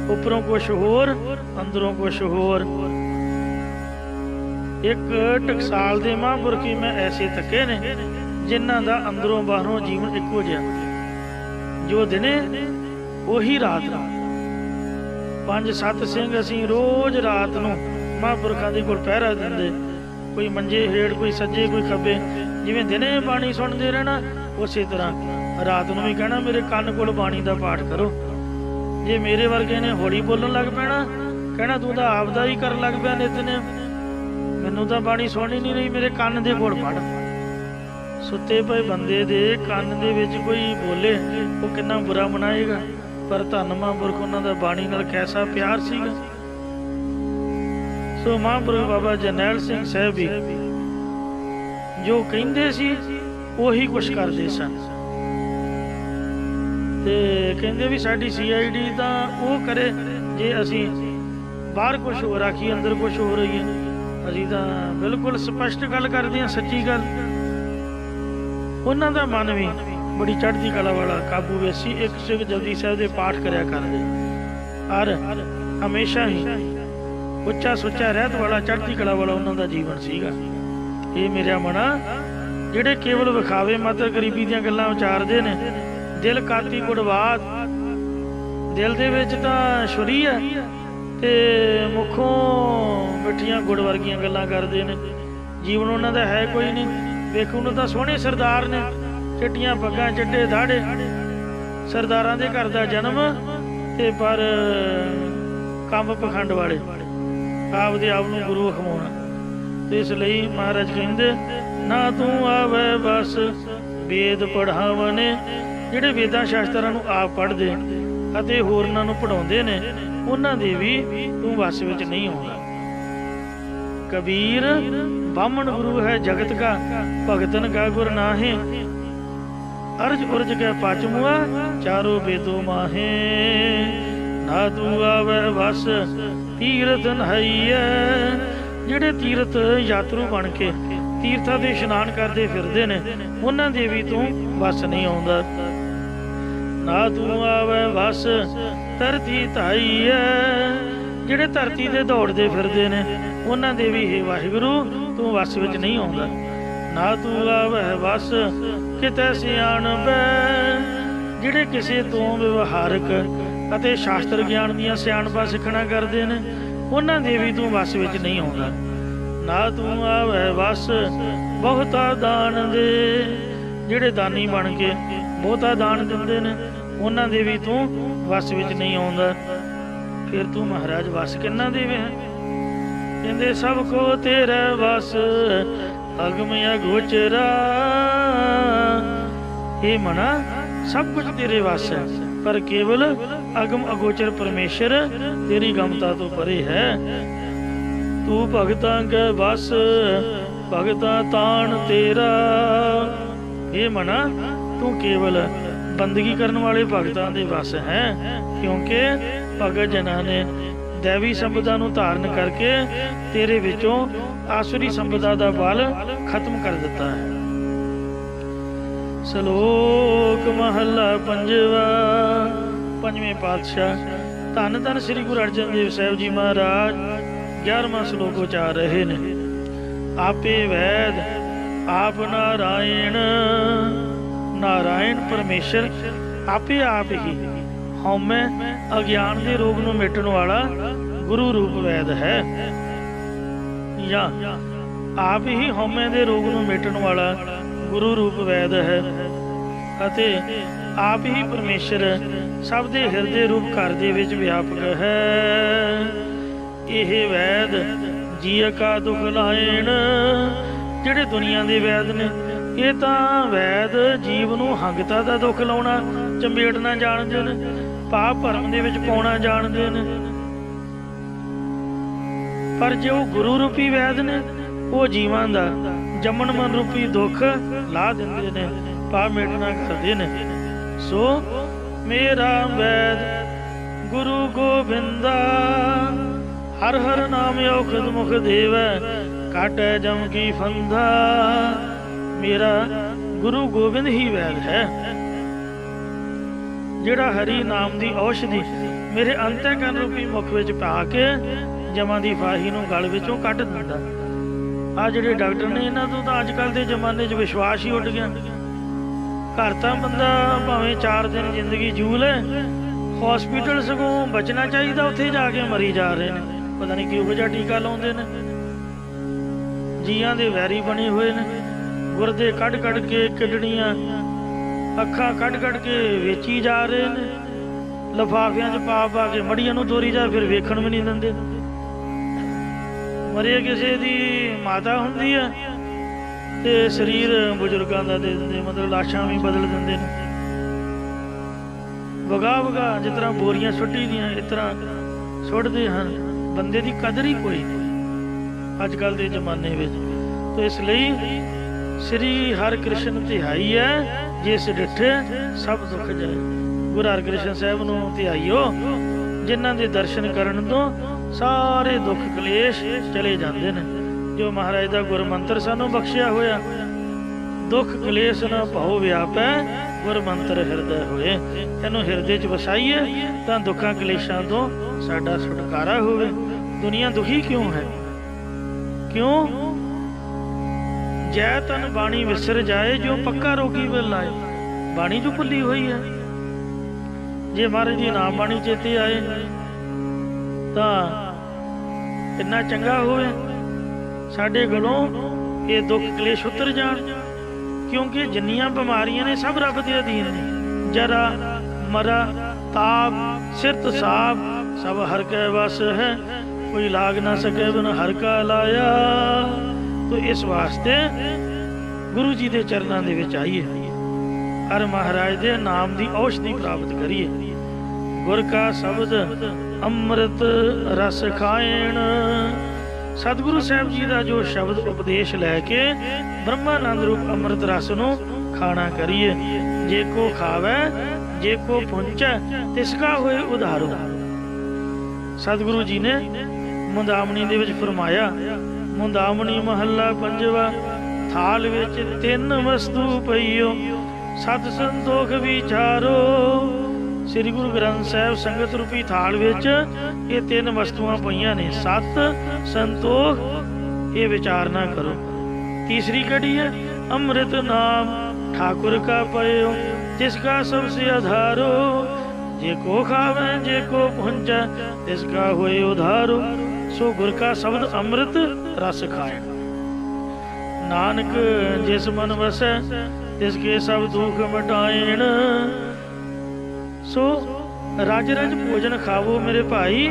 ਉੱਪਰੋਂ ਕੁਛ ਹੋਰ ਅੰਦਰੋਂ ਕੁਛ ਹੋਰ। ਇੱਕ ਟਕਸਾਲ ਦੇ ਮਹਾਂਪੁਰਖੀ ਮੈਂ ਐਸੇ ਤੱਕੇ ਨੇ ਜਿਨ੍ਹਾਂ ਦਾ ਅੰਦਰੋਂ ਬਾਹਰੋਂ ਜੀਵਨ ਇੱਕੋ ਜਿਹਾ, ਜੋ ਦਿਨੇ ਉਹੀ ਰਾਤ ਨੂੰ। 5-7 ਸਿੰਘ ਅਸੀਂ ਰੋਜ਼ ਰਾਤ ਨੂੰ ਮਹਾਂਪੁਰਖਾਂ ਦੇ ਕੋਲ ਪਹਿਰਾ ਦਿੰਦੇ, ਕੋਈ ਮੰਜੇ ਹੇਠ, ਕੋਈ ਸੱਜੇ, ਕੋਈ ਖੱਬੇ। ਜਿਵੇਂ ਦਿਨੇ ਬਾਣੀ ਸੁਣਦੇ ਰਹਿਣਾ, ਉਸੇ ਤਰ੍ਹਾਂ ਰਾਤ ਨੂੰ ਵੀ ਕਹਿਣਾ ਮੇਰੇ ਕੰਨ ਕੋਲ ਬਾਣੀ ਦਾ ਪਾਠ ਕਰੋ। ਜੇ ਮੇਰੇ ਵਰਗੇ ਨੇ ਹੌਲੀ ਬੋਲਣ ਲੱਗ ਪੈਣਾ, ਕਹਿਣਾ ਤੂੰ ਤਾਂ ਆਪਦਾ ਹੀ ਕਰਨ ਲੱਗ ਪਿਆ ਨਿਤ ਨੇ, ਮੈਨੂੰ ਤਾਂ ਬਾਣੀ ਸੁਣਨੀ ਨਹੀਂ ਰਹੀ, ਮੇਰੇ ਕੰਨ ਦੇ ਕੋਲ ਪੜ੍ਹ। ਸੁੱਤੇ ਪਏ ਬੰਦੇ ਦੇ ਕੰਨ ਦੇ ਵਿੱਚ ਕੋਈ ਬੋਲੇ, ਉਹ ਕਿੰਨਾ ਬੁਰਾ ਮਨਾਏਗਾ। ਪਰ ਧੰਨ ਮਹਾਂਪੁਰਖ ਉਹਨਾਂ ਦਾ ਬਾਣੀ ਨਾਲ ਕੈਸਾ ਪਿਆਰ ਸੀਗਾ। ਸੋ ਮਹਾਂਪੁਰਖ ਬਾਬਾ ਜਰਨੈਲ ਸਿੰਘ ਸਾਹਿਬ ਵੀ ਜੋ ਕਹਿੰਦੇ ਸੀ ਉਹੀ ਕੁਛ ਕਰਦੇ ਸਨ। ਤੇ ਕਹਿੰਦੇ ਵੀ ਸਾਡੀ CID ਤਾਂ ਉਹ ਕਰੇ ਜੇ ਅਸੀਂ ਬਾਹਰ ਕੁਛ ਹੋ ਰੱਖੀ, ਅੰਦਰ ਕੁਛ ਹੋ ਰਹੀ ਹੈ। ਅਸੀਂ ਤਾਂ ਬਿਲਕੁਲ ਸਪਸ਼ਟ ਗੱਲ ਕਰਦੇ ਹਾਂ, ਸੱਚੀ ਗੱਲ। ਉਹਨਾਂ ਦਾ ਮਨ ਵੀ ਬੜੀ ਚੜ੍ਹਦੀ ਕਲਾ ਵਾਲਾ, ਕਾਬੂ ਵਿੱਚ ਸੀ। ਇੱਕ ਸਿੱਖ ਜਪਜੀ ਸਾਹਿਬ ਦੇ ਪਾਠ ਕਰਿਆ ਕਰਦੇ, ਔਰ ਹਮੇਸ਼ਾ ਹੀ ਉੱਚਾ ਸੁੱਚਾ ਰਹਿਤ ਵਾਲਾ, ਚੜ੍ਹਦੀ ਕਲਾ ਵਾਲਾ ਉਹਨਾਂ ਦਾ ਜੀਵਨ ਸੀਗਾ। ਇਹ ਮੇਰਾ ਮਨਾ ਜਿਹੜੇ ਕੇਵਲ ਵਿਖਾਵੇ ਮਾਤਰ ਗਰੀਬੀ ਦੀਆਂ ਗੱਲਾਂ ਉਚਾਰਦੇ ਨੇ, ਦਿਲ ਕਾਤੀ ਗੁੜਵਾਦ, ਦਿਲ ਦੇ ਵਿੱਚ ਤਾਂ ਛੁਰੀ ਹੈ ਤੇ ਮੁੱਖੋਂ ਮਿੱਠੀਆਂ ਗੁੜ ਵਰਗੀਆਂ ਗੱਲਾਂ ਕਰਦੇ ਨੇ। ਜੀਵਨ ਉਹਨਾਂ ਦਾ ਹੈ ਕੋਈ ਨਹੀਂ। ਵੇਖੋ ਨੂੰ ਤਾਂ ਸੋਹਣੇ ਸਰਦਾਰ ਨੇ, ਚਿੱਟੀਆਂ ਪੱਗਾਂ, ਚਿੱਟੇ ਦਾੜੇ, ਸਰਦਾਰਾਂ ਦੇ ਘਰ ਦਾ ਜਨਮ, ਤੇ ਪਰ ਕੰਮ ਪਖੰਡ ਵਾਲੇ, ਆਪਦੇ ਆਪ ਨੂੰ ਗੁਰੂ ਅਖਵਾਉਣਾ। ਤੇ ਇਸ ਲਈ ਮਹਾਰਾਜ ਕਹਿੰਦੇ ਨਾ ਤੂੰ ਆਵੇ ਬਸ ਵੇਦ ਪੜ੍ਹਾਵਣੇ, ਜਿਹੜੇ ਵੇਦਾਂ ਸ਼ਾਸਤਰਾਂ ਨੂੰ ਆਪ ਪੜ੍ਹਦੇ ਅਤੇ ਹੋਰਨਾਂ ਨੂੰ ਪੜ੍ਹਾਉਂਦੇ ਨੇ, ਉਹਨਾਂ ਦੇ ਵੀ ਤੂੰ ਵਸ ਵਿੱਚ ਨਹੀਂ ਆਉਂਦਾ। ਕਬੀਰ ਬਾਹਮਣ ਗੁਰੂ ਹੈ ਜਗਤ ਕਾ, ਭਗਤਨ ਕਾ ਗੁਰ ਨਾਹੇ, ਅਰਜ ਉਰਜ ਕੈ ਪਚਮੁਆ ਚਾਰੋ ਬੇਦੋ ਮਾਹੇ। ਨਾ ਤੂੰ ਆਵੇ ਵਸ ਤੀਰਥ ਨਹਾਈਐ, ਜਿਹੜੇ ਤੀਰਥ ਯਾਤਰੂ ਬਣ ਕੇ ਤੀਰਥਾਂ ਦੇ ਇਸ਼ਨਾਨ ਕਰਦੇ ਫਿਰਦੇ ਨੇ, ਉਹਨਾਂ ਦੇ ਵੀ ਤੂੰ ਵਸ ਨਹੀਂ ਆਉਂਦਾ। ਨਾ ਤੂੰ ਆਵੇ ਵਸ ਧਰਤੀ ਧਾਈਐ, ਜਿਹੜੇ ਧਰਤੀ ਤੇ ਦੌੜਦੇ ਫਿਰਦੇ ਨੇ, ਉਹਨਾਂ ਦੇ ਵੀ ਹੇ ਵਾਹਿਗੁਰੂ ਤੂੰ ਵਸ ਵਿੱਚ ਨਹੀਂ ਆਉਂਦਾ। ਨਾ ਤੂੰ ਆਵੇ ਵਸ ਕਿਤੇ ਸਿਆਣਬੈ, ਜਿਹੜੇ ਕਿਸੇ ਤੋਂ ਵਿਵਹਾਰਕ ਅਤੇ ਸ਼ਾਸਤਰ ਗਿਆਨ ਦੀਆਂ ਸਿਆਣਪਾਂ ਸਿੱਖਣਾ ਕਰਦੇ ਨੇ, ਉਹਨਾਂ ਦੇ ਵੀ ਤੂੰ ਵਸ ਵਿੱਚ ਨਹੀਂ ਆਉਂਦਾ। ਨਾ ਤੂੰ ਆਵੇ ਵਸ ਬਹੁਤਾ ਦਾਨ ਦੇ, ਜਿਹੜੇ ਦਾਨੀ ਬਣ ਕੇ ਬਹੁਤਾ ਦਾਨ ਦਿੰਦੇ ਨੇ, ਉਹਨਾਂ ਦੇ ਵੀ ਤੂੰ ਵਸ ਵਿੱਚ ਨਹੀਂ ਆਉਂਦਾ। ਫਿਰ ਤੂੰ ਮਹਾਰਾਜ ਵਸ ਕਿੰਨਾ ਦੇਵੇ? ਕਹਿੰਦੇ ਸਭ ਕੋ ਤੇਰਾ ਵਸ ਅਗਮ ਅਗੋਚਰਾ, ਇਹ ਮਨਾ ਸਭ ਕੁਝ ਤੇਰੇ ਵਸ ਹੈ, ਪਰ ਕੇਵਲ ਅਗਮ ਅਗੋਚਰ ਪਰਮੇਸ਼ਰ ਤੇਰੀ ਗਮਤਾ ਤੋਂ ਪਰੇ ਹੈ। ਤੂੰ ਭਗਤਾਂ ਕੈ ਵਸ ਭਗਤਾਂ ਤਾਣ ਤੇਰਾ, ਇਹ ਮਨਾ ਤੂੰ ਕੇਵਲ ਬੰਦਗੀ ਕਰਨ ਵਾਲੇ ਭਗਤਾਂ ਦੇ ਵਸ ਹੈ, ਕਿਉਂਕਿ ਭਗਤ ਜਨਾਂ ਨੇ ਦੈਵੀ ਸੰਪਦਾ ਨੂੰ ਧਾਰਨ ਕਰਕੇ ਤੇਰੇ ਵਿੱਚੋਂ ਆਸੁਰੀ ਸੰਪਦਾ ਦਾ ਬਲ ਖਤਮ ਕਰ ਦਿੱਤਾ ਹੈ। ਸ਼ਲੋਕ ਮਹੱਲਾ ਪੰਜਵਾ। ਪੰਜਵੇਂ ਪਾਤਸ਼ਾਹ ਧੰਨ ਧੰਨ ਸ੍ਰੀ ਗੁਰੂ ਅਰਜਨ ਦੇਵ ਸਾਹਿਬ ਜੀ ਮਹਾਰਾਜ 11ਵਾਂ ਸ਼ਲੋਕ ਉਚਾਰ ਰਹੇ ਨੇ। आपे वैद आप नारायण। नारायण परमेश्वर आपे आप ही हौमे अज्ञान के रोग नूं मिटण वाला गुरु रूप वैद है। या आप ही हौमे दे रोग नूं मिटण वाला गुरु रूप वैद है। अते आप ही परमेश्वर सब दे हिरदे रूप घर दे विच व्यापक है। यह वैद जीअ का दुख लाएण। जिहड़े दुनिया दे वैद ने ये तां वैद जीव नूं हंगता दा दुख लाउणा चंबेड़ना जाणदे ने, पाप भरम दे विच पाउणा जाणदे ने। पर जो गुरु रूपी वैद ने वो जीवां दा जमन मन रूपी दुख ला दिंदे ने, पाप मिटना करदे ने। सो मेरा वैद गुरु गोबिंदा, हर हर नाम औखद मुख देवै, काटै जम की फंदा। मेरा गुरु गोबिंद ही वैद है, जिहड़ा हरि नाम दी औषधि मेरे अंतःकरण रूपी मुख विच पा के जमां दी फाही नूं गल विचों कढ दिंदा। आ जिहड़े डॉक्टर ने इन्हां तों तां अजकल दे जमाने 'च विश्वास ही उड़ गया। घर तां बंदा भावें 4 दिन जिंदगी जू ले, हॉस्पिटल सगों बचना चाहिए, उत्थे जाके मरी जा रहे हैं। पता नहीं किहो जिहा टीका लाउंदे ने। जीआं दे वैरी बने हुए ने, गुरदे कढ कढ के, किडनियां अखां कढ कढ के वेची जा रहे ने, लिफाफियां 'च पा पा के मड़ियां नूं तोरी जा, फिर वेखण भी नहीं दिंदे। मरे किसी दी माता हुंदी है ते शरीर बुजुर्गां दा दे दिंदे, मतलब लाशां भी बदल दिंदे ने। वगा वगा जिस तरह बोरियां सुट्टी दियां इस तरह सुट्टदे हन। बंदे दी कदर ही कोई नहीं अजकल दे जमाने विच। तो इसलिए श्री हर कृष्ण तिहाई है, जिस डिठे सब दुख जाए। गुरु हरकृष्ण साहब नूं तिहाईओ, जिन्हां दे दर्शन करन तो सारे दुख कलेश चले जाते हैं। जो महाराज का गुरमंत्र सानू बख्शिया होया, दुख कलेश न भाव व्यापै, गुरमंत्र हिरदे होए। इनू हिरदे च वसाईए तां दुखां कलेशां तो साडा छुटकारा होवे। दुनिया दुखी क्यों है? क्यों? जै तन बाणी विसर जाए, जो पक्का रोगी विल लाए। बाणी जो भुली हुई है। जे महाराज की नाम बाणी चेते आए तां कितना चंगा होवे, साडे गलों ये दुख कलेश उतर जाण। क्योंकि जिन्नियां बीमारियां ने सब रब दे अधीन ने। जरा मरा ताप सिरत साप सब हर कै वस है, कोई लाग ना सके बिन हर का लाया। तो इस वास्ते गुरु जी के चरणों दे विच आइए, हर महाराज दे नाम की औषधि प्राप्त करिए। गुर का शब्द अमृत रस खाएण। सतगुरु साहब जी का जो शब्द उपदेश लैके ब्रह्मानंद रूप अमृत रस नूं खाना करिए। जे को खावे जे को पुंचै, तिसका होए उधारो। सतगुरु जी ने मुंदामणी दे विच फरमाया, मुंदामणी महला पंजवा, थाल विच 3 वस्तु पईओ, सत संतोख विचारो। श्री गुरु ग्रंथ साहिब संगत रूपी थाल विच ये 3 वस्तुआं पईआं ने, सत संतोख, ये विचारना करो। तीसरी कड़ी है अमृत नाम ठाकुर का पयो, जिसका सबसे आधारो। जे को खावे जे को पुंचै, तिसका होए उधारो। सो गुर का शब्द अमृत रस खाए। नानक जिस मन वसै, तिसके सब दुख मिटाएण। सो रज रज भोजन खावो मेरे भाई।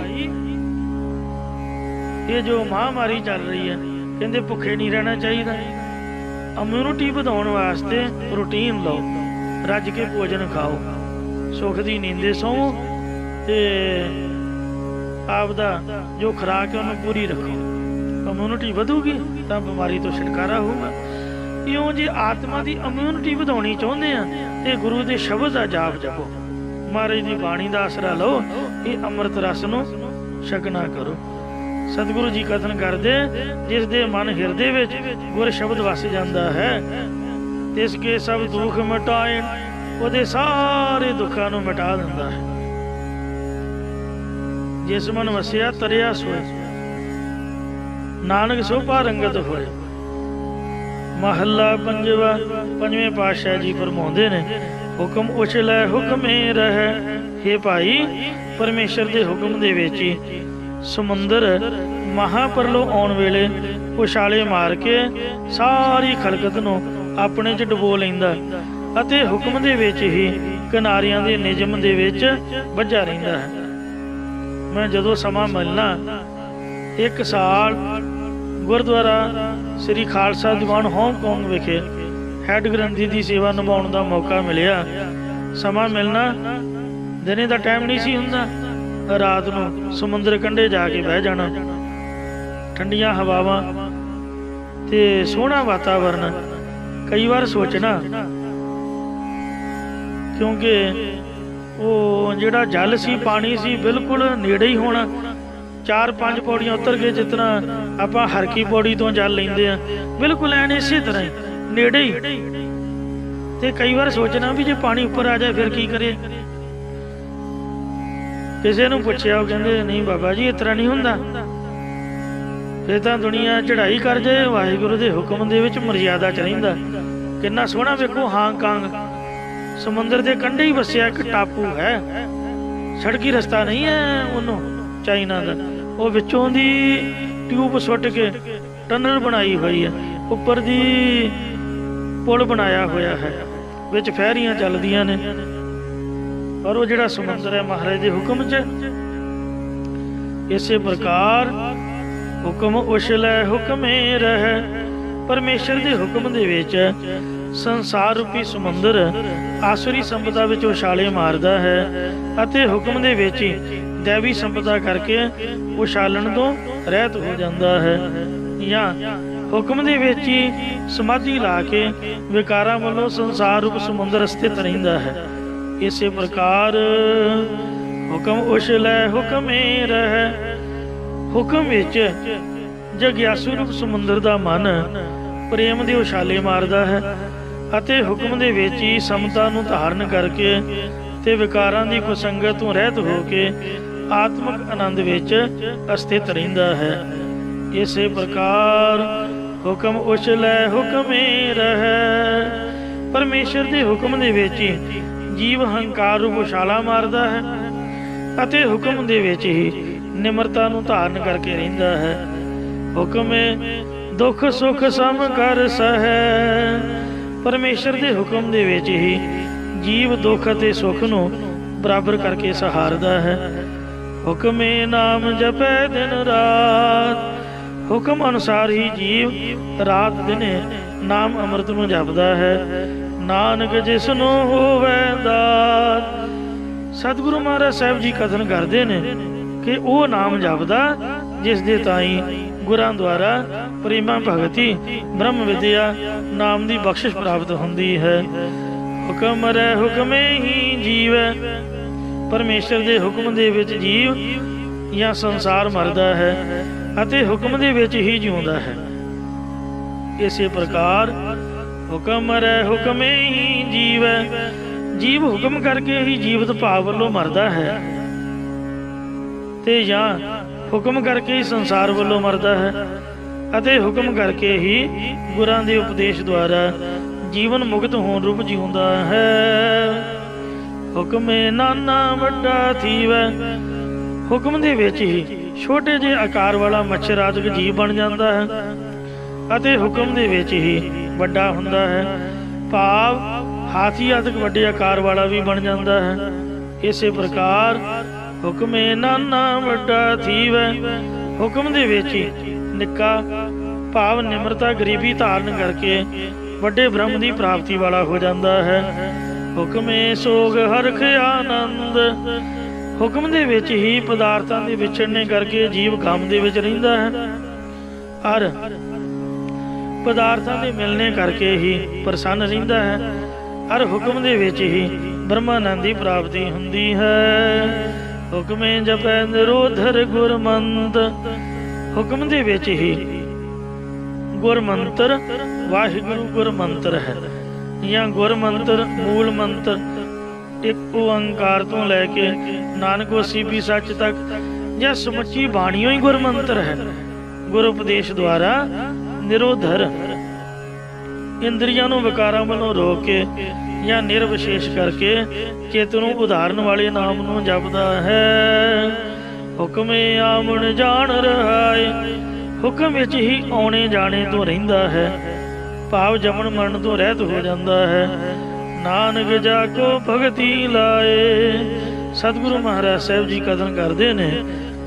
ये जो महामारी चल रही है, कहते भुखे नहीं रहना चाहिए। इम्यूनिटी बढ़ाने वास्ते प्रोटीन लो, रज के भोजन खाओ, सुख की नींदे सो, आपदा जो खुराक है उन्हें पूरी रखो। इम्यूनिटी बढ़ूगी तो बीमारी तो छुटकारा होगा। इउं जे आत्मा की इम्यूनिटी बढ़ानी चाहते हैं तो गुरु के शब्द का जाप जपो, महाराज की बाणी का आसरा लो, ये अमृत रस नूं छकना करो। सतगुरु जी कथन करते, जिस दे मन हिरदे विच गुर शब्द वस जाता है, तिसके सब दुख मिटाएण। उहदे सारे दुखों नूं मिटा दिंदा है। जिस मन वसिया तरिया सोए, नानक सो पारंगत होए। महला पंजवा। पंजवें पातशाह जी फरमाउंदे ने, हुक्म उछलै हुक्मे रह। हे भाई, परमेश्वर के हुक्म दे विच ही समुंदर महापरलो आउण वेले उछाले मार के सारी खलकत नूं अपने च डुबो लैंदा अते हुक्म दे विच ही किनारियां दे निजम दे विच वज्जा रहिंदा है। मैं जदों समा मिलना एक साल गुरुद्वारा श्री खालसा दीवान हांगकांग विखे हैड ग्रंथी की सेवा निभाउण दा मौका मिलिया। समा मिलना दिने दा टाइम नहीं सी हुंदा, रात नूं समुंदर कंढे जाके बह जाना, ठंडियां हवावां ते सोहना वातावरण। कई बार सोचना, क्योंकि वो जिहड़ा जल सी पानी सी बिल्कुल नेड़े ही होना। 4-5 पौड़ियां उतर के जितना आपां हरकी पौड़ी तो जल लेंदे आ, बिल्कुल ऐन इसे तरह ही नेड़े ही। ते कई बार सोचना भी जे पानी उपर आ जाए फिर की करे। किसी नूं पुछया, कहंदे नहीं बाबा जी इस तरह नहीं हुंदा, फिर तां दुनिया चढ़ाई कर जाए, वाहिगुरू दे हुक्म दे विच मर्यादा च रहिंदा। किन्ना सोहना वेखो हांगकांग समुंदर के कंढे ही वसिया एक टापू है, सड़की रस्ता नहीं है उन्हों चाइना का, वो विचों दी ट्यूब सुट के टनल बनाई हुई है, उपर दी पुल बनाया होया है, विच फैरियां चलदियां ने। और वो जिहड़ा समुंदर है महाराज के हुक्म च। इसे प्रकार हुक्म उछलै हुक्मे रह। परमेश्वर के हुक्म दे विच संसार रूपी समुंदर आसुरी संपदा विच उछाले मारदा है अते हुक्म दे विच ही दैवी संपदा करके उछालन तो रहत हो जाता है, या हुक्म दे विच ही समाधि ला के विकारां वालों संसार रूप समुंदर स्थित रहिंदा है। इसे प्रकार हुक्म उछलै हुक्मे रह। हुक्म विच जग्यासु रूप समुंदर दा मन प्रेम दे उछाले मारदा है ਅਤੇ ਹੁਕਮ ਦੇ ਵਿੱਚ ਹੀ ਸਮਤਾ ਨੂੰ ਧਾਰਨ ਕਰਕੇ ਤੇ ਵਿਕਾਰਾਂ ਦੀ ਕੁਸੰਗਤ ਤੋਂ ਰਹਿਤ ਹੋ ਕੇ ਆਤਮਿਕ ਆਨੰਦ ਵਿੱਚ ਅਸਥਿਤ ਰਹਿੰਦਾ ਹੈ। ਇਸੇ ਪ੍ਰਕਾਰ ਹੁਕਮ ਉਛਲੇ ਹੁਕਮੇ ਰਹਿ। ਪਰਮੇਸ਼ਰ ਦੇ ਹੁਕਮ ਦੇ ਵਿੱਚ ਹੀ ਜੀਵ ਹੰਕਾਰ ਰੂਪ ਉਛਾਲਾ ਮਾਰਦਾ ਹੈ ਅਤੇ ਹੁਕਮ ਦੇ ਵਿੱਚ ਹੀ ਨਿਮਰਤਾ ਨੂੰ ਧਾਰਨ ਕਰਕੇ ਰਹਿੰਦਾ ਹੈ। ਹੁਕਮੇ ਦੁੱਖ ਸੁੱਖ ਸਮ ਕਰ ਸਹਿ। परमेश्वर के हुक्म दे विच ही जीव दुख ते सुख नूं बराबर करके सहारदा है। हुक्मे नाम जपै दिन रात। हुक्म अनुसार ही जीव रात दिने नाम अमृत नूं जपदा है। नानक जिसनों होवै दात। सतगुरु महाराज साहब जी कथन करते हैं कि वो नाम जपदा जिस दे ताईं गुरां द्वारा प्रेमा भगति ब्रह्म विद्या नाम की बख्शिश प्राप्त होती है। हुक्म रै हुक्मे ही जीव। परमेश्वर के हुक्म दे विच जीव या संसार मरदा है अते हुक्म दे विच ही जिउंदा है। इसे प्रकार हुक्म रै हुक्मे ही जीव। जीव हुक्म करके ही जीवित भाव वालों मरदा है ते या हुक्म करके ही संसार वालों मरदा है अते हुक्म करके ही गुरां दे उपदेश द्वारा जीवन मुक्त होण रूप जिउंदा है। हुक्मे नाना वड्डा थीवै। हुक्म दे विच ही छोटे जे आकार वाला मच्छर आदि जीव बन जाता है अते हुक्म दे विच ही वड्डा हुंदा है। भाव हाथी आदि वड्डे आकार वाला भी बन जाता है। इसे प्रकार हुक्मे नाना वड्डा थीवै। हुक्म दे विच ही निक्का भाव निमरता गरीबी धारण करके वड्डे ब्रह्म की प्राप्ति वाला हो जाता है। हुक्मे सोग हरख आनंद। हुक्म दे विच ही पदार्थां दे विछड़ने करके जीव गम दे विच रहिंदा है और पदार्थां दे मिलने करके ही प्रसन्न रहिंदा है और हुक्म दे विच ही ब्रह्मानंद की प्राप्ति हुंदी है। हुक्मे जपै निरोधर गुरमंत। हुक्म दे विच ही गुरमंत्र वाहिगुरू गुरमंत्र है या गुरमंत्र मूल मंत्र एक ओंकार तो लैके नानक सीपी सच तक या समुची बाणियों ही गुरमंत्र है। गुरु उपदेश द्वारा निरोधर ਇੰਦਰੀਆਂ ਨੂੰ ਵਿਕਾਰਾਂ ਵੱਲੋਂ ਰੋਕ ਕੇ ਜਾਂ ਨਿਰਵਿਸ਼ੇਸ਼ ਕਰਕੇ ਚਿੱਤ ਨੂੰ ਉਧਾਰਨ ਵਾਲੇ ਨਾਮ ਨੂੰ ਜਪਦਾ ਹੈ। ਹੁਕਮੇ ਆਵਣ ਜਾਣ ਰਹਾਏ, ਹੁਕਮ ਵਿੱਚ ਹੀ ਆਉਣੇ ਜਾਣੇ ਤੋਂ ਰਹਿੰਦਾ ਹੈ। ਭਾਵ ਜਮਨ ਮਰਨ ਤੋਂ ਰਹਿਤ ਹੋ ਜਾਂਦਾ ਹੈ। ਨਾਨਕ ਜਾ ਕੋ ਭਗਤੀ ਲਾਏ। ਸਤਿਗੁਰੂ ਮਹਾਰਾਜ ਸਾਹਿਬ ਜੀ ਕਥਨ ਕਰਦੇ ਨੇ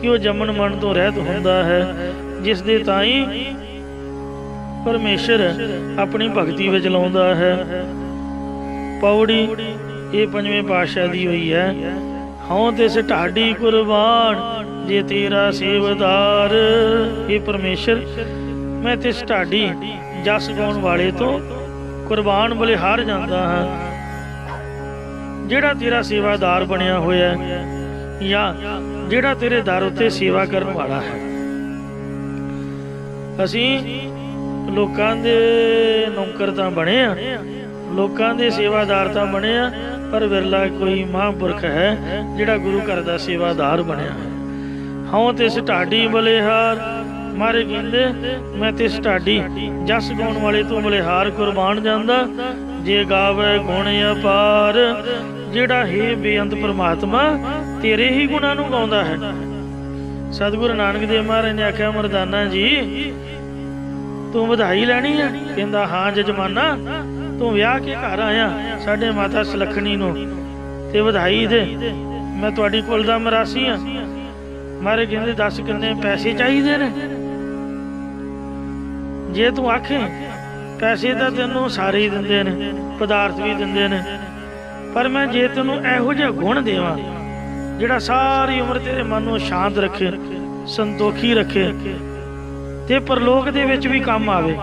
ਕਿ ਉਹ ਜਮਨ ਮਰਨ ਤੋਂ ਰਹਿਤ ਹੁੰਦਾ ਹੈ, ਜਿਸ ਦੇ ਤਾਈਂ ਪਰਮੇਸ਼ਰ ਆਪਣੀ ਭਗਤੀ ਵਿੱਚ ਲਾਉਂਦਾ ਹੈ। ਪੌੜੀ ਇਹ ਪੰਜਵੇਂ ਪਾਤਸ਼ਾਹ ਦੀ ਹੋਈ ਹੈ। ਹਉ ਤਿਸ ਢਾਡੀ ਕੁਰਬਾਨ ਜੇ ਤੇਰਾ ਸੇਵਦਾਰ। ਇਹ ਪਰਮੇਸ਼ਰ ਮੈਂ ਤਿਸ ਢਾਡੀ ਜਸ ਗਾਉਣ ਵਾਲੇ ਤੋਂ ਕੁਰਬਾਨ ਬਲਿਹਾਰ ਜਾਂਦਾ ਹਾਂ, ਜਿਹੜਾ ਤੇਰਾ ਸੇਵਾਦਾਰ ਬਣਿਆ ਹੋਇਆ ਜਾਂ ਜਿਹੜਾ ਤੇਰੇ ਦਰ ਉੱਤੇ ਸੇਵਾ ਕਰਨ ਵਾਲਾ ਹੈ। ਅਸੀਂ ਲੋਕਾਂ ਦੇ ਨੌਕਰ ਤਾਂ ਬਣੇ ਆ, ਲੋਕਾਂ ਦੇ ਸੇਵਾਦਾਰ ਤਾਂ ਬਣੇ ਆ, ਪਰ ਵਿਰਲਾ ਕੋਈ ਮਹਾਂਪੁਰਖ ਹੈ ਜਿਹੜਾ ਗੁਰੂ ਘਰ ਦਾ ਸੇਵਾਦਾਰ ਬਣਿਆ ਹੈ। ਹਉ ਤਿਸ ਢਾਡੀ ਬਲਿਹਾਰ। ਮਾਰੇ ਕਹਿੰਦੇ ਮੈਂ ਤਿਸ ਢਾਡੀ ਜਸ ਗਾਉਣ ਵਾਲੇ ਤੋਂ ਬਲਿਹਾਰ ਕੁਰਬਾਨ ਜਾਂਦਾ। ਜੇ ਗਾਵੇ ਗੁਣ ਅਪਾਰ, ਜਿਹੜਾ ਹੈ ਬੇਅੰਤ ਪਰਮਾਤਮਾ ਤੇਰੇ ਹੀ ਗੁਣਾਂ ਨੂੰ ਗਾਉਂਦਾ ਹੈ। ਸਤਿਗੁਰੂ ਨਾਨਕ ਦੇਵ ਮਹਾਰਾਜ ਨੇ ਆਖਿਆ, ਮਰਦਾਨਾ ਜੀ ਤੂੰ ਵਧਾਈ ਲੈਣੀ ਆ? ਕਹਿੰਦਾ ਹਾਂ ਜਜਮਾਨਾ, ਤੂੰ ਵਿਆਹ ਕੇ ਘਰ ਆਇਆ ਸਾਡੇ ਮਾਤਾ ਸੁਲੱਖਣੀ ਨੂੰ ਤੇ ਵਧਾਈ ਦੇ, ਮੈਂ ਤੁਹਾਡੀ ਕੁਲ ਦਾ ਮਰਾਸੀ ਆ। ਮਾਰੇ ਕਹਿੰਦੇ ਦੱਸ ਕਿੰਨੇ ਪੈਸੇ ਚਾਹੀਦੇ ਨੇ? ਜੇ ਤੂੰ ਆਖੇ ਪੈਸੇ ਤਾਂ ਤੈਨੂੰ ਸਾਰੇ ਹੀ ਦਿੰਦੇ ਨੇ, ਪਦਾਰਥ ਵੀ ਦਿੰਦੇ ਨੇ, ਪਰ ਮੈਂ ਜੇ ਤੈਨੂੰ ਇਹੋ ਜਿਹਾ ਗੁਣ ਦੇਵਾਂ ਜਿਹੜਾ ਸਾਰੀ ਉਮਰ ਤੇਰੇ ਮਨ ਨੂੰ ਸ਼ਾਂਤ ਰੱਖੇ, ਸੰਤੋਖੀ ਰੱਖੇ ਤੇ ਪਰਲੋਕ ਦੇ ਵਿੱਚ ਵੀ ਕੰਮ ਆਵੇ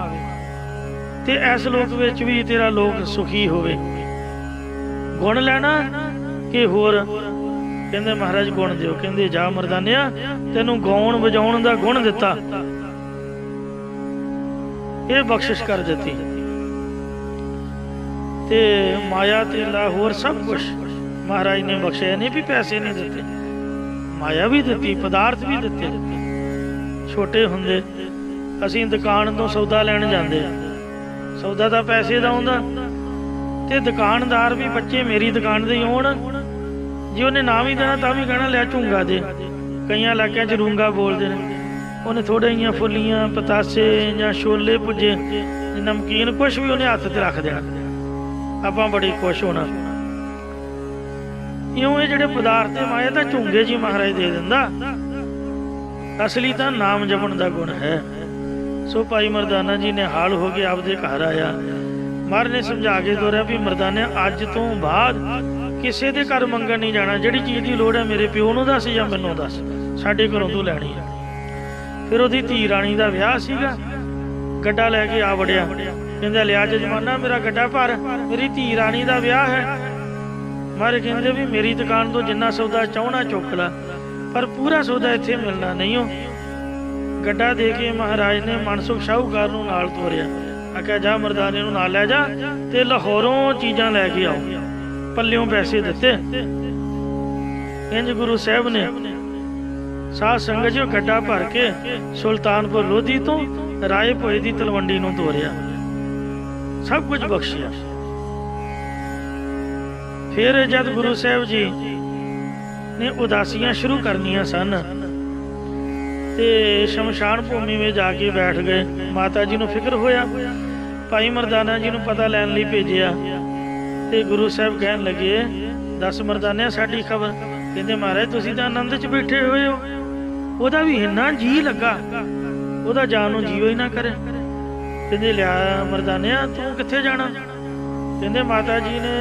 ਤੇ ਇਸ ਲੋਕ ਵਿੱਚ ਵੀ ਤੇਰਾ ਲੋਕ ਸੁਖੀ ਹੋਵੇ। ਗੁਣ ਲੈਣਾ ਕਿ ਹੋਰ? ਕਹਿੰਦੇ ਮਹਾਰਾਜ ਗੁਣ ਦਿਓ। ਕਹਿੰਦੇ ਜਾ ਮਰਦਾਨਿਆ, ਤੈਨੂੰ ਗਾਉਣ ਵਜਾਉਣ ਦਾ ਗੁਣ ਦਿੱਤਾ, ਇਹ ਬਖਸ਼ਿਸ਼ ਕਰ ਦਿੱਤੀ, ਤੇ ਮਾਇਆ ਤੇ ਲਾਹੌਰ ਸਭ ਕੁਛ ਮਹਾਰਾਜ ਨੇ ਬਖਸ਼ਿਆ। ਨਹੀਂ ਵੀ ਪੈਸੇ ਨਹੀਂ ਦਿੱਤੇ, ਮਾਇਆ ਵੀ ਦਿੱਤੀ, ਪਦਾਰਥ ਵੀ ਦਿੱਤੇ। ਛੋਟੇ ਹੁੰਦੇ ਅਸੀਂ ਦੁਕਾਨ ਤੋਂ ਸੌਦਾ ਲੈਣ ਜਾਂਦੇ, ਸੌਦਾ ਤਾਂ ਪੈਸੇ ਦਾ ਆਉਂਦਾ, ਤੇ ਦੁਕਾਨਦਾਰ ਵੀ ਬੱਚੇ ਮੇਰੀ ਦੁਕਾਨ ਦੇ ਆਉਣ, ਜੇ ਉਹਨੇ ਨਾ ਵੀ ਦੇਣਾ ਤਾਂ ਵੀ ਕਹਿਣਾ ਲੈ ਝੂੰਗਾ ਦੇ। ਕਈਆਂ ਇਲਾਕਿਆਂ 'ਚ ਰੂੰਗਾ ਬੋਲਦੇ ਨੇ। ਉਹਨੇ ਥੋੜ੍ਹੀਆਂ ਜਿਹੀਆਂ ਫੁੱਲੀਆਂ ਪਤਾਸੇ ਜਾਂ ਛੋਲੇ ਭੁੱਜੇ ਨਮਕੀਨ ਕੁਛ ਵੀ ਉਹਨੇ ਹੱਥ 'ਤੇ ਰੱਖ ਦੇਣਾ, ਆਪਾਂ ਬੜੀ ਖੁਸ਼ ਹੋਣਾ। ਇਉਂ ਇਹ ਜਿਹੜੇ ਪਦਾਰਥ ਤੇ ਮਾਇਆ ਤਾਂ ਝੂੰਗੇ ਜੀ ਮਹਾਰਾਜ ਦੇ ਦਿੰਦਾ। ਅਸਲੀ ਤਾਂ ਨਾਮ ਜਪਣ ਦਾ ਗੁਣ ਹੈ। ਸੋ ਭਾਈ ਮਰਦਾਨਾ ਜੀ ਨੇ ਹਾਲ ਹੋ ਕੇ ਆਪਦੇ ਘਰ ਆਇਆ। ਮਹਾਰਾਜ ਨੇ ਸਮਝਾ ਕੇ ਤੋਰਿਆ ਵੀ ਮਰਦਾਨੇ ਅੱਜ ਤੋਂ ਬਾਅਦ ਕਿਸੇ ਦੇ ਘਰ ਮੰਗਣ ਨਹੀਂ ਜਾਣਾ। ਜਿਹੜੀ ਚੀਜ਼ ਦੀ ਲੋੜ ਹੈ ਮੇਰੇ ਪਿਓ ਨੂੰ ਦੱਸ ਜਾਂ ਮੈਨੂੰ ਦੱਸ, ਸਾਡੇ ਘਰੋਂ ਤੂੰ ਲੈਣੀ ਹੈ। ਫਿਰ ਉਹਦੀ ਧੀ ਰਾਣੀ ਦਾ ਵਿਆਹ ਸੀਗਾ, ਗੱਡਾ ਲੈ ਕੇ ਆ ਵੜਿਆ। ਕਹਿੰਦਾ ਲਿਆ ਜਜਮਾਨਾ ਮੇਰਾ ਗੱਡਾ ਭਰ, ਮੇਰੀ ਧੀ ਰਾਣੀ ਦਾ ਵਿਆਹ ਹੈ। ਮਹਾਰਾਜ ਕਹਿੰਦੇ ਵੀ ਮੇਰੀ ਦੁਕਾਨ ਤੋਂ ਜਿੰਨਾ ਸੌਦਾ ਚਾਹਣਾ ਚੁੱਕ ਲਾ, ਪਰ ਪੂਰਾ ਸੌਦਾ ਇੱਥੇ ਮਿਲਣਾ ਨਹੀਂ। ਉਹ ਗੱਡਾ ਦੇ ਕੇ ਮਹਾਰਾਜ ਨੇ ਮਨਸੁਖ ਸ਼ਾਹੂਕਾਰ ਨੂੰ ਨਾਲ ਤੋਰਿਆ। ਆਖਿਆ ਜਾ ਮਰਦਾਨੇ ਨੂੰ ਨਾਲ ਲੈ ਜਾ ਤੇ ਲਾਹੌਰੋਂ ਚੀਜ਼ਾਂ ਲੈ ਕੇ ਆਓ। ਪੱਲਿਓਂ ਪੈਸੇ ਦਿੱਤੇ। ਇੰਜ ਗੁਰੂ ਸਾਹਿਬ ਨੇ ਸਾਧ ਸੰਗਤ ਜੀ ਗੱਡਾ ਭਰ ਕੇ ਸੁਲਤਾਨਪੁਰ ਲੋਧੀ ਤੋਂ ਰਾਏ ਭੋਏ ਦੀ ਤਲਵੰਡੀ ਨੂੰ ਤੋਰਿਆ, ਸਭ ਕੁਝ ਬਖਸ਼ਿਆ। ਫਿਰ ਜਦ ਗੁਰੂ ਸਾਹਿਬ ਜੀ ਨੇ ਉਦਾਸੀਆਂ ਸ਼ੁਰੂ ਕਰਨੀਆਂ ਸਨ ਤੇ ਸ਼ਮਸ਼ਾਨ ਭੂਮੀ ਵਿੱਚ ਜਾ ਕੇ ਬੈਠ ਗਏ। ਮਾਤਾ ਜੀ ਨੂੰ ਫਿਕਰ ਹੋਇਆ, ਭਾਈ ਮਰਦਾਨਾ ਜੀ ਨੂੰ ਪਤਾ ਲੈਣ ਲਈ ਭੇਜਿਆ ਤੇ ਗੁਰੂ ਸਾਹਿਬ ਕਹਿਣ ਲੱਗੇ ਦੱਸ ਮਰਦਾਨਿਆ ਸਾਡੀ ਖਬਰ। ਕਹਿੰਦੇ ਮਹਾਰਾਜ ਤੁਸੀਂ ਤਾਂ ਆਨੰਦ 'ਚ ਬੈਠੇ ਹੋਏ ਹੋ, ਉਹਦਾ ਵੀ ਇੰਨਾ ਜੀ ਲੱਗਾ, ਉਹਦਾ ਜਾਨ ਨੂੰ ਜੀਓ ਹੀ ਨਾ ਕਰੇ। ਕਹਿੰਦੇ ਲਿਆ ਮਰਦਾਨਿਆ ਤੂੰ ਕਿੱਥੇ ਜਾਣਾ? ਕਹਿੰਦੇ ਮਾਤਾ ਜੀ ਨੇ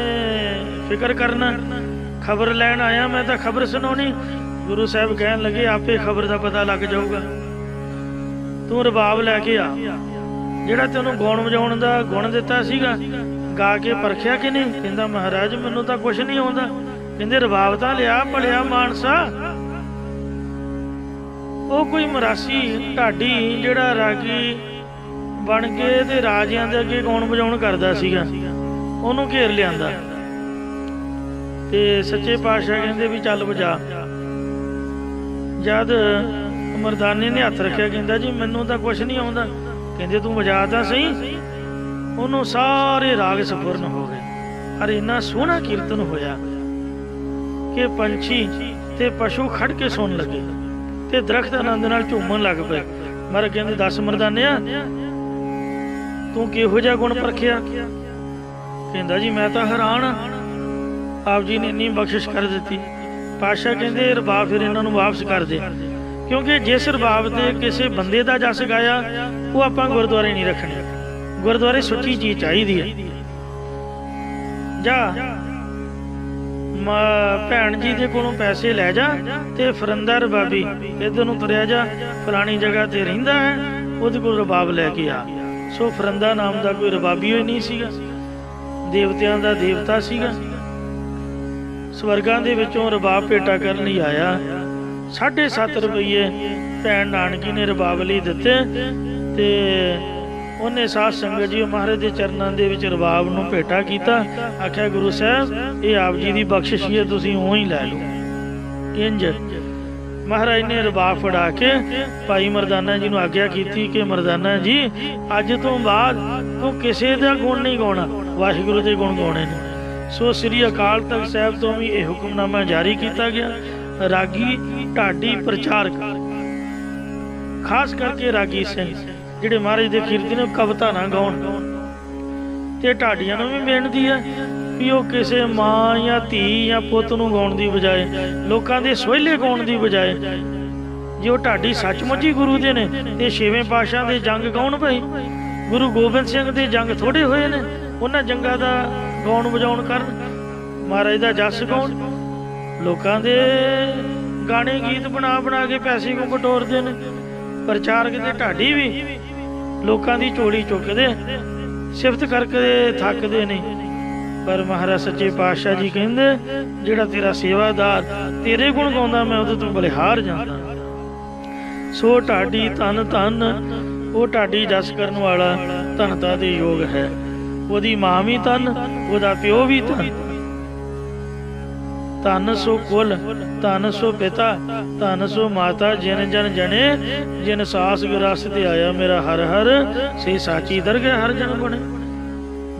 ਫਿਕਰ ਕਰਨਾ, ਖਬਰ ਲੈਣ ਆਇਆ ਮੈਂ ਤਾਂ ਖਬਰ ਸੁਣਾਉਣੀ। ਗੁਰੂ ਸਾਹਿਬ ਕਹਿਣ ਲੱਗੇ ਆਪੇ ਖਬਰ ਦਾ ਪਤਾ ਲੱਗ ਜਾਊਗਾ, ਤੂੰ ਰਬਾਬ ਲੈ ਕੇ ਆ। ਜਿਹੜਾ ਤੈਨੂੰ ਗਾਉਣ ਵਜਾਉਣ ਦਾ ਗੁਣ ਦਿੱਤਾ ਸੀਗਾ, ਗਾ ਕੇ ਪਰਖਿਆ ਕਿ ਨਹੀਂ? ਕਹਿੰਦਾ ਮਹਾਰਾਜ ਮੈਨੂੰ ਤਾਂ ਕੁਛ ਨਹੀਂ ਆਉਂਦਾ। ਕਹਿੰਦੇ ਰਬਾਬ ਤਾਂ ਲਿਆ, ਭਲਿਆ ਮਾਨਸਾ। ਉਹ ਕੋਈ ਮਰਾਸੀ ਢਾਡੀ ਜਿਹੜਾ ਰਾਗੀ ਬਣ ਕੇ ਤੇ ਰਾਜਿਆਂ ਦੇ ਅੱਗੇ ਗਾਉਣ ਵਜਾਉਣ ਕਰਦਾ ਸੀਗਾ, ਉਹਨੂੰ ਘੇਰ ਲਿਆਂਦਾ ਤੇ ਸੱਚੇ ਪਾਤਸ਼ਾਹ ਕਹਿੰਦੇ ਵੀ ਚੱਲ ਵਜਾ। ਜਦ ਮਰਦਾਨੇ ਨੇ ਹੱਥ ਰੱਖਿਆ ਕਹਿੰਦਾ ਜੀ ਮੈਨੂੰ ਤਾਂ ਕੁਛ ਨਹੀਂ ਆਉਂਦਾ। ਕਹਿੰਦੇ ਤੂੰ ਵਜਾ ਤਾਂ ਸਹੀ। ਉਹਨੂੰ ਸਾਰੇ ਰਾਗ ਸਪੂਰਨ ਹੋ ਗਏ। ਅਰ ਇੰਨਾ ਸੋਹਣਾ ਕੀਰਤਨ ਹੋਇਆ ਕਿ ਪੰਛੀ ਤੇ ਪਸ਼ੂ ਖੜ ਕੇ ਸੁਣ ਲੱਗੇ ਤੇ ਦਰਖਤ ਆਨੰਦ ਨਾਲ ਝੂਮਣ ਲੱਗ ਪਏ। ਮਹਾਰਾਜ ਕਹਿੰਦੇ, ਦੱਸ ਮਰਦਾਨਿਆ, ਤੂੰ ਕਿਹੋ ਜਿਹਾ ਗੁਣ ਪਰਖਿਆ? ਕਹਿੰਦਾ, ਜੀ ਮੈਂ ਤਾਂ ਹੈਰਾਨ ਆ, ਆਪ ਜੀ ਨੇ ਇੰਨੀ ਬਖਸ਼ਿਸ਼ ਕਰ ਦਿੱਤੀ। ਪਾਤਸ਼ਾਹ ਕਹਿੰਦੇ, ਰਬਾਬ ਫਿਰ ਇਹਨਾਂ ਨੂੰ ਵਾਪਸ ਕਰ ਦੇ, ਕਿਉਂਕਿ ਜਿਸ ਰਬਾਬ ਤੇ ਕਿਸੇ ਬੰਦੇ ਦਾ ਜਸ ਗਾਇਆ ਉਹ ਆਪਾਂ ਗੁਰਦੁਆਰੇ ਨਹੀਂ ਰੱਖਣੇ। ਗੁਰਦੁਆਰੇ ਸੁੱਚੀ ਚੀਜ਼ ਚਾਹੀਦੀ ਹੈ। ਜਾ ਭੈਣ ਜੀ ਦੇ ਕੋਲੋਂ ਪੈਸੇ ਲੈ ਜਾ ਤੇ ਫਰੰਦਾ ਰਬਾਬੀ ਇੱਧਰ ਨੂੰ ਤੁਰਿਆ ਜਾ, ਫਲਾਣੀ ਜਗ੍ਹਾ ਤੇ ਰਹਿੰਦਾ ਹੈ, ਉਹਦੇ ਕੋਲ ਰਬਾਬ ਲੈ ਕੇ ਆ। ਸੋ ਫਰੰਦਾ ਨਾਮ ਦਾ ਕੋਈ ਰਬਾਬੀ ਹੋਈ ਨਹੀਂ ਸੀਗਾ, ਦੇਵਤਿਆਂ ਦਾ ਦੇਵਤਾ ਸੀਗਾ। ਸਵਰਗਾਂ ਦੇ ਵਿੱਚੋਂ ਰਬਾਬ ਭੇਟਾ ਕਰਨ ਲਈ ਆਇਆ। 7.5 ਰੁਪਈਏ ਭੈਣ ਨਾਨਕੀ ਨੇ ਰਬਾਬ ਲਈ ਦਿੱਤੇ ਤੇ ਉਹਨੇ ਸਾਧ ਸੰਗਤ ਜੀ ਮਹਾਰਾਜ ਦੇ ਚਰਨਾਂ ਦੇ ਵਿੱਚ ਰਬਾਬ ਨੂੰ ਭੇਟਾ ਕੀਤਾ। ਆਖਿਆ, ਗੁਰੂ ਸਾਹਿਬ ਇਹ ਆਪ ਜੀ ਦੀ ਬਖਸ਼ਿਸ਼ ਹੈ, ਤੁਸੀਂ ਉਹ ਹੀ ਲੈ ਲਓ। ਇੰਜ ਮਹਾਰਾਜ ਨੇ ਰਬਾਬ ਫੜਾ ਕੇ ਭਾਈ ਮਰਦਾਨਾ ਜੀ ਨੂੰ ਆਗਿਆ ਕੀਤੀ ਕਿ ਮਰਦਾਨਾ ਜੀ, ਅੱਜ ਤੋਂ ਬਾਅਦ ਤੂੰ ਕਿਸੇ ਦਾ ਗੁਣ ਨਹੀਂ ਗਾਉਣਾ, ਵਾਹਿਗੁਰੂ ਦੇ ਗੁਣ ਗਾਉਣੇ ਨੇ। ਸੋ ਸ੍ਰੀ ਅਕਾਲ ਤਖਤ ਸਾਹਿਬ ਤੋਂ ਵੀ ਇਹ ਹੁਕਮਨਾਮਾ ਜਾਰੀ ਕੀਤਾ ਗਿਆ। ਰਾਗੀ ਢਾਡੀ ਪ੍ਰਚਾਰਕ, ਖਾਸ ਕਰਕੇ ਰਾਗੀ ਸਿੰਘ ਜਿਹੜੇ ਮਹਾਰਾਜ ਦੇ ਕੀਰਤਨ ਕਵਿਤਾ ਨਾ ਗਾਉਣ, ਤੇ ਢਾਡੀਆਂ ਨੂੰ ਵੀ ਬੇਨਤੀ ਹੈ ਵੀ ਉਹ ਕਿਸੇ ਮਾਂ ਜਾਂ ਧੀ ਜਾਂ ਪੁੱਤ ਨੂੰ ਗਾਉਣ ਦੀ ਬਜਾਏ, ਲੋਕਾਂ ਦੇ ਸੋਹਿਲੇ ਗਾਉਣ ਦੀ ਬਜਾਏ, ਜੇ ਉਹ ਢਾਡੀ ਸੱਚਮੁੱਚ ਹੀ ਗੁਰੂ ਦੇ ਨੇ ਤੇ 6ਵੇਂ ਪਾਤਸ਼ਾਹ ਦੇ ਜੰਗ ਗਾਉਣ ਭਾਈ। ਗੁਰੂ ਗੋਬਿੰਦ ਸਿੰਘ ਦੇ ਜੰਗ ਥੋੜੇ ਹੋਏ ਨੇ, ਉਹਨਾਂ ਜੰਗਾਂ ਦਾ ਗਾਉਣ ਵਜਾਉਣ ਕਰਨ, ਮਹਾਰਾਜ ਦਾ ਜਸ ਗਾਉਣ। ਲੋਕਾਂ ਦੇ ਗਾਣੇ ਗੀਤ ਬਣਾ ਬਣਾ ਕੇ ਪੈਸੇ ਕੋ ਬਟੋਰਦੇ ਨੇ। ਪ੍ਰਚਾਰਕ ਤੇ ਢਾਡੀ ਵੀ ਲੋਕਾਂ ਦੀ ਝੋਲੀ ਚੁੱਕਦੇ, ਸਿਫਤ ਕਰਕੇ ਥੱਕਦੇ ਨਹੀਂ। ਪਰ ਮਹਾਰਾਜ ਸੱਚੇ ਪਾਤਸ਼ਾਹ ਜੀ ਕਹਿੰਦੇ, ਜਿਹੜਾ ਤੇਰਾ ਸੇਵਾਦਾਰ ਤੇਰੇ ਗੁਣ ਗਾਉਂਦਾ, ਮੈਂ ਉਹਦੇ ਤੋਂ ਬਲਿਹਾਰ ਜਾਂਦਾ। ਸੋ ਢਾਡੀ ਧੰਨ ਧੰਨ, ਉਹ ਢਾਡੀ ਜਸ ਕਰਨ ਵਾਲਾ ਧਨਤਾ ਦੇ ਯੋਗ ਹੈ। ਉਹਦੀ ਮਾਂ ਵੀ ਧੰਨ, ਉਹਦਾ ਪਿਓ ਵੀ ਧੰਨ। ਧੰਨ ਸੋ ਕੁਲ, ਧੰਨ ਸੋ ਪਿਤਾ, ਧੰਨ ਸੋ ਮਾਤਾ, ਜਿਨ ਜਨ ਜਣੇ, ਜਿਨ ਸਾਸ ਵਿਰਾਸਤ ਤੇ ਆਇਆ ਮੇਰਾ ਹਰ ਹਰ, ਸੇ ਸਾਚੀ ਦਰਗਹਿ ਹਰ ਜਨ ਬਣੇ।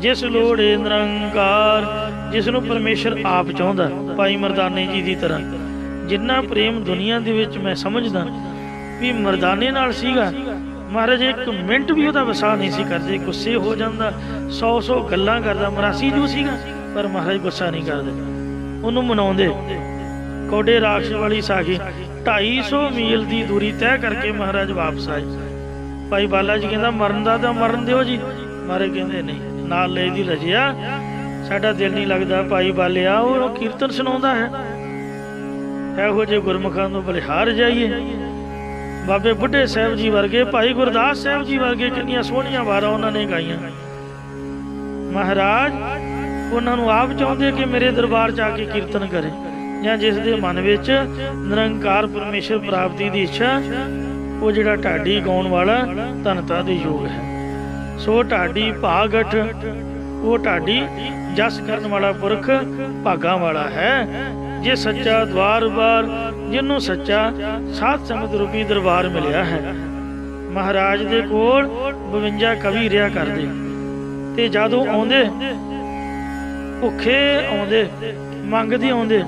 ਜਿਸ ਲੋੜੇ ਨਿਰੰਕਾਰ, ਜਿਸ ਨੂੰ ਪਰਮੇਸ਼ਰ ਆਪ ਚਾਹੁੰਦਾ, ਭਾਈ ਮਰਦਾਨੇ ਜੀ ਦੀ ਤਰ੍ਹਾਂ। ਜਿੰਨਾ ਪ੍ਰੇਮ ਦੁਨੀਆ ਦੇ ਵਿੱਚ ਮੈਂ ਸਮਝਦਾ ਵੀ ਮਰਦਾਨੇ ਨਾਲ ਸੀਗਾ, ਮਹਾਰਾਜ ਇੱਕ ਮਿੰਟ ਵੀ ਉਹਦਾ ਵਸਾ ਨਹੀਂ ਸੀ ਕਰਦੇ। ਗੁੱਸੇ ਹੋ ਜਾਂਦਾ, 100 ਗੱਲਾਂ ਕਰਦਾ, ਮਰਾਸੀ ਜੋ ਸੀਗਾ, ਪਰ ਮਹਾਰਾਜ ਗੁੱਸਾ ਨਹੀਂ ਕਰਦੇ, ਉਹਨੂੰ ਮਨਾਉਂਦੇ। ਕੋਡੇ ਰਾਖਸ਼ ਵਾਲੀ ਸਾਖੀ, 250 ਮੀਲ ਦੀ ਦੂਰੀ ਤੈਅ ਕਰਕੇ ਮਹਾਰਾਜ ਵਾਪਸ ਆਏ। ਭਾਈ ਬਾਲਾ ਜੀ ਕਹਿੰਦਾ, ਮਰਨ ਦਾ ਤਾਂ ਮਰਨ ਦਿਓ ਜੀ। ਮਹਾਰਾਜ ਕਹਿੰਦੇ, ਨਹੀਂ, ਨਾਲ ਲੈ ਦੀ ਰਜਿਆ, ਸਾਡਾ ਦਿਲ ਨਹੀਂ ਲੱਗਦਾ। ਭਾਈ ਬਾਲਿਆ ਉਹ ਕੀਰਤਨ ਸੁਣਾਉਂਦਾ ਹੈ, ਇਹੋ ਜਿਹੇ ਗੁਰਮੁਖਾਂ ਨੂੰ ਬਲਿਹਾਰ ਜਾਈਏ। ਬਾਬੇ ਬੁੱਢੇ ਸਾਹਿਬ ਜੀ ਵਰਗੇ, ਭਾਈ ਗੁਰਦਾਸ ਸਾਹਿਬ ਜੀ ਵਰਗੇ, ਕਿੰਨੀਆਂ ਸੋਹਣੀਆਂ ਵਾਰਾਂ ਉਹਨਾਂ ਨੇ ਗਾਈਆਂ। ਮਹਾਰਾਜ ਉਹਨਾਂ ਨੂੰ ਆਪ ਚਾਹੁੰਦੇ ਕਿ ਮੇਰੇ ਦਰਬਾਰ 'ਚ ਆ ਕੇ ਕੀਰਤਨ ਕਰੇ, ਜਾਂ ਜਿਸ ਦੇ ਮਨ ਵਿੱਚ ਨਿਰੰਕਾਰ ਪਰਮੇਸ਼ਰ ਪ੍ਰਾਪਤੀ ਦੀ ਇੱਛਾ, ਉਹ ਜਿਹੜਾ ਢਾਡੀ ਗਾਉਣ ਵਾਲਾ ਧਨਤਾ ਦੇ ਯੋਗ ਹੈ। ਸੋ ਢਾਡੀ ਭਾਗਠ, ਉਹ ਢਾਡੀ ਜਸ ਕਰਨ ਵਾਲਾ ਪੁਰਖ ਭਾਗਾਂ ਵਾਲਾ ਹੈ। ਜੇ ਸੱਚਾ ਦਵਾਰ ਬਾਰ, ਜਿਹਨੂੰ ਸੱਚਾ ਸਾਧ ਸੰਗਤ ਰੂਪੀ ਦਰਬਾਰ ਮਿਲਿਆ ਹੈ। ਮਹਾਰਾਜ ਦੇ ਕੋਲ 52 ਕਵੀ ਰਿਹਾ ਕਰਦੇ, ਤੇ ਜਦੋਂ ਆਉਂਦੇ ਭੁੱਖੇ ਆਉਂਦੇ, ਮੰਗਦੇ ਆਉਂਦੇ,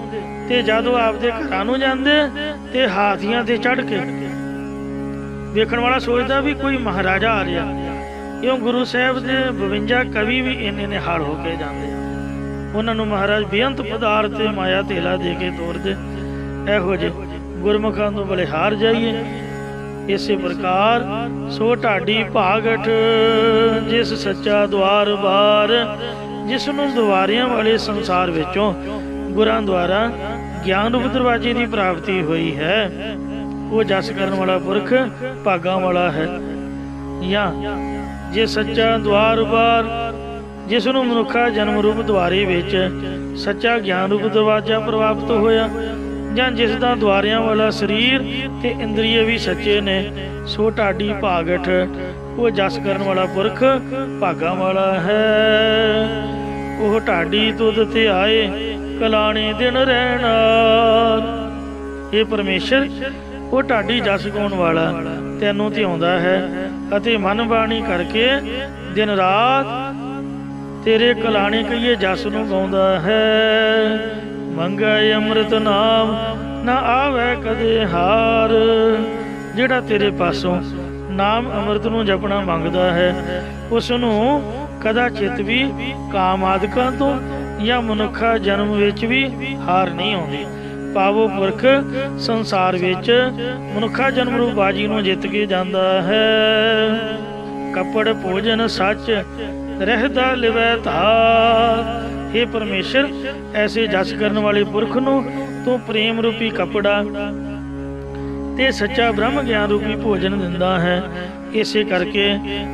ਤੇ ਜਦੋਂ ਆਪਦੇ ਘਰਾਂ ਨੂੰ ਜਾਂਦੇ ਤੇ ਹਾਥੀਆਂ ਤੇ ਚੜ੍ਹ ਕੇ। ਵੇਖਣ ਵਾਲਾ ਸੋਚਦਾ ਵੀ ਕੋਈ ਮਹਾਰਾਜਾ ਆ ਰਿਹਾ। ਇਉਂ ਗੁਰੂ ਸਾਹਿਬ ਦੇ 52 ਕਵੀ ਵੀ ਇੰਨੇ ਨਿਹਾਲ ਹੋ ਕੇ ਜਾਂਦੇ। ਉਹਨਾਂ ਨੂੰ ਮਹਾਰਾਜ ਬੇਅੰਤ ਪਦਾਰਥ ਤੇ ਮਾਇਆ ਧੇਲਾ ਦੇ ਕੇ ਤੋਰਦੇ। ਇਹੋ ਜਿਹੇ ਗੁਰਮੁਖਾਂ ਤੋਂ ਬਲਿਹਾਰ ਜਾਈਏ। ਇਸੇ ਪ੍ਰਕਾਰ ਸੋ ਢਾਡੀ ਭਾਗਠ, ਜਿਸ ਸੱਚਾ ਦਵਾਰ ਬਾਰ, ਜਿਸ ਨੂੰ ਦੁਆਰਿਆਂ ਵਾਲੇ ਸੰਸਾਰ ਵਿੱਚੋਂ ਗੁਰਾਂ ਦੁਆਰਾ ਗਿਆਨ ਰੂਪ ਦਰਵਾਜ਼ੇ ਦੀ ਪ੍ਰਾਪਤੀ ਹੋਈ ਹੈ, ਉਹ ਜਸ ਕਰਨ ਵਾਲਾ ਪੁਰਖ ਭਾਗਾਂ ਵਾਲਾ ਹੈ। ਜਾਂ ਜੇ ਸੱਚਾ ਦਵਾਰ ਬਾਰ, ਜਿਸ ਨੂੰ ਮਨੁੱਖਾ ਜਨਮ ਰੂਪ ਦੁਆਰੇ ਵਿੱਚ ਸੱਚਾ ਗਿਆਨ ਰੂਪ ਦਰਵਾਜ਼ਾ ਪ੍ਰਾਪਤ ਹੋਇਆ, ਜਾਂ ਜਿਸ ਦਾ ਦੁਆਰਿਆਂ ਵਾਲਾ ਸਰੀਰ ਤੇ ਇੰਦਰੀਏ ਵੀ ਸੱਚੇ ਨੇ, ਸੋ ਢਾਡੀ ਭਾਗਠ, ਉਹ ਜਸ ਕਰਨ ਵਾਲਾ ਪੁਰਖ ਭਾਗਾਂ ਵਾਲਾ ਹੈ। ਉਹ ਢਾਡੀ ਤੁਧ ਤੇ ਆਏ, ਕਲਾਣੇ ਦਿਨ ਰਹਿਣਾ। ਇਹ ਪਰਮੇਸ਼ਰ, ਉਹ ਢਾਡੀ ਜਸ ਗਾਉਣ ਵਾਲਾ ਤੈਨੂੰ ਧਿਆਉਂਦਾ ਹੈ, ਅਤੇ ਮਨ ਬਾਣੀ ਕਰਕੇ ਦਿਨ ਰਾਤ तेरे कलाने कहिए जस नूं गाउंदा है। मंगै अमृत नाम ना आवे कदे हार। जिहड़ा तेरे पासों नाम अमृत नूं जपना मंगदा है उस नूं कदा चित भी काम आदਿਕਾਂ ਤੋਂ ਜਾਂ ਮਨੁੱਖਾ जन्म विच भी हार नहीं आउंदी। पावो पुरख संसार विच मनुखा जन्म रूप बाजी नूं जित के जांदा है। कपड़ भोजन सच रहदा लिवै धार। हे परमेश्वर, ऐसे जस करने वाले पुरख नूं तू प्रेम रूपी कपड़ा ते सच्चा ब्रह्म ज्ञान रूपी भोजन दिंदा है। इसे करके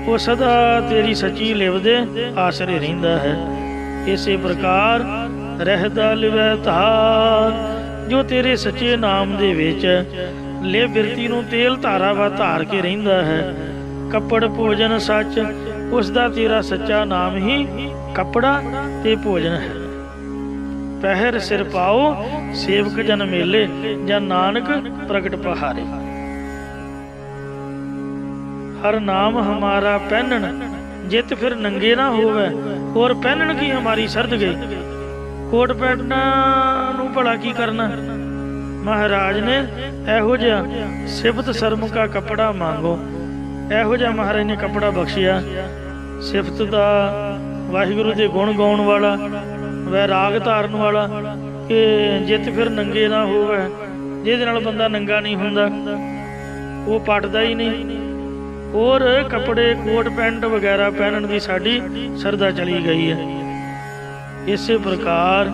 वो सदा तेरी सच्ची लिव दे आसरे रहिंदा है। इसे प्रकार रहदा लिवै धार, जो तेरे सच्चे नाम दे विच ले बिरती नूं तेल धारा वा धार के रहिंदा है। कपड़ भोजन सच, उसदा तेरा सच्चा नाम ही कपड़ा ते भोजन है। पहर सिर पाओ सेवक जन मेले, जन नानक प्रगट पहारे। हर नाम हमारा पहनन, जित फिर नंगे ना होवे। और पहनन की हमारी सर्द गई, कोट पैंटना नूं भला की करना। महाराज ने एहो जिहा सिफत शर्म का कपड़ा मांगो। एहो जिहा महाराज ने कपड़ा बख्शिया सिफत दा, वाहिगुरु दे गुण गाउण वाला, वैराग धारण वाला कि जित फिर नंगे ना होवे। जिहदे नाल बंदा नंगा नहीं हुंदा, वो पटदा ही नहीं। और कपड़े कोट पैंट वगैरह पहनण दी साडी सरदा चली गई है। इसे प्रकार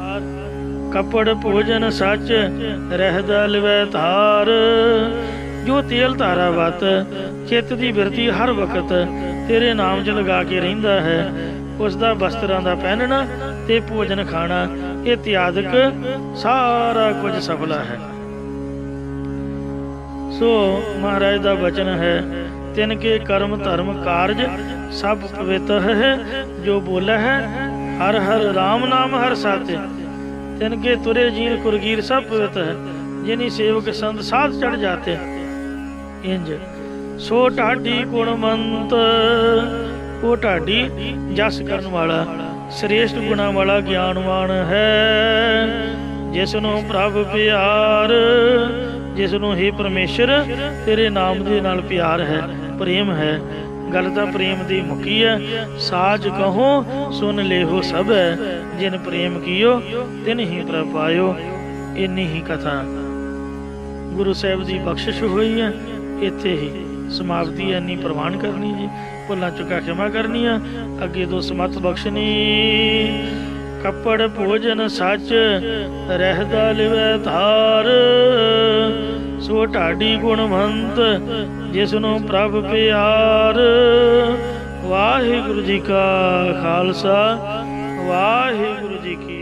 कपड़ भोजन सच रहदा लिवै धार, जो तेल धारा वत चित दी बिरती हर वक्त तेरे नाम च लगा के रहिंदा है। उसदा वस्त्रां दा पहनना ते भोजन खाना इत्यादि सारा कुछ सफला है। सो महाराज दा वचन है, तिनके कर्म धर्म कारज सब पवित्र है। जो बोला है हर हर राम नाम हर साथे, तिनके तुरे जीर कुरगीर सब पवित्र है। जिन्हीं सेवक संत साथ चढ़ जाते इंज सो ढाडी गुणवंत। वो ढाडी जस करन वाला श्रेष्ठ गुणा वाला ज्ञानवान है। जिसनों प्रभ प्यार, जिसनों ही परमेश्वर तेरे नाम दे नाल प्यार है, प्रेम है। गल तां प्रेम दी मुकी है। साज कहो सुन लेहो सब है, जिन प्रेम कियो तिन ही प्रभ पायो। इन्नी ही कथा गुरु साहिब दी बख्शिश हुई है। इत्थे ही समाप्ति इन्नी प्रवान करनी जी। भुल्लां चुका क्षमा करनी है, अगे दो समत बख्शनी। कपड़ भोजन सच रहदा लिवै धार, सो ढाडी गुणवंत जिसनों प्रभ प्यार। वाहिगुरु जी का खालसा, वाहिगुरु जी की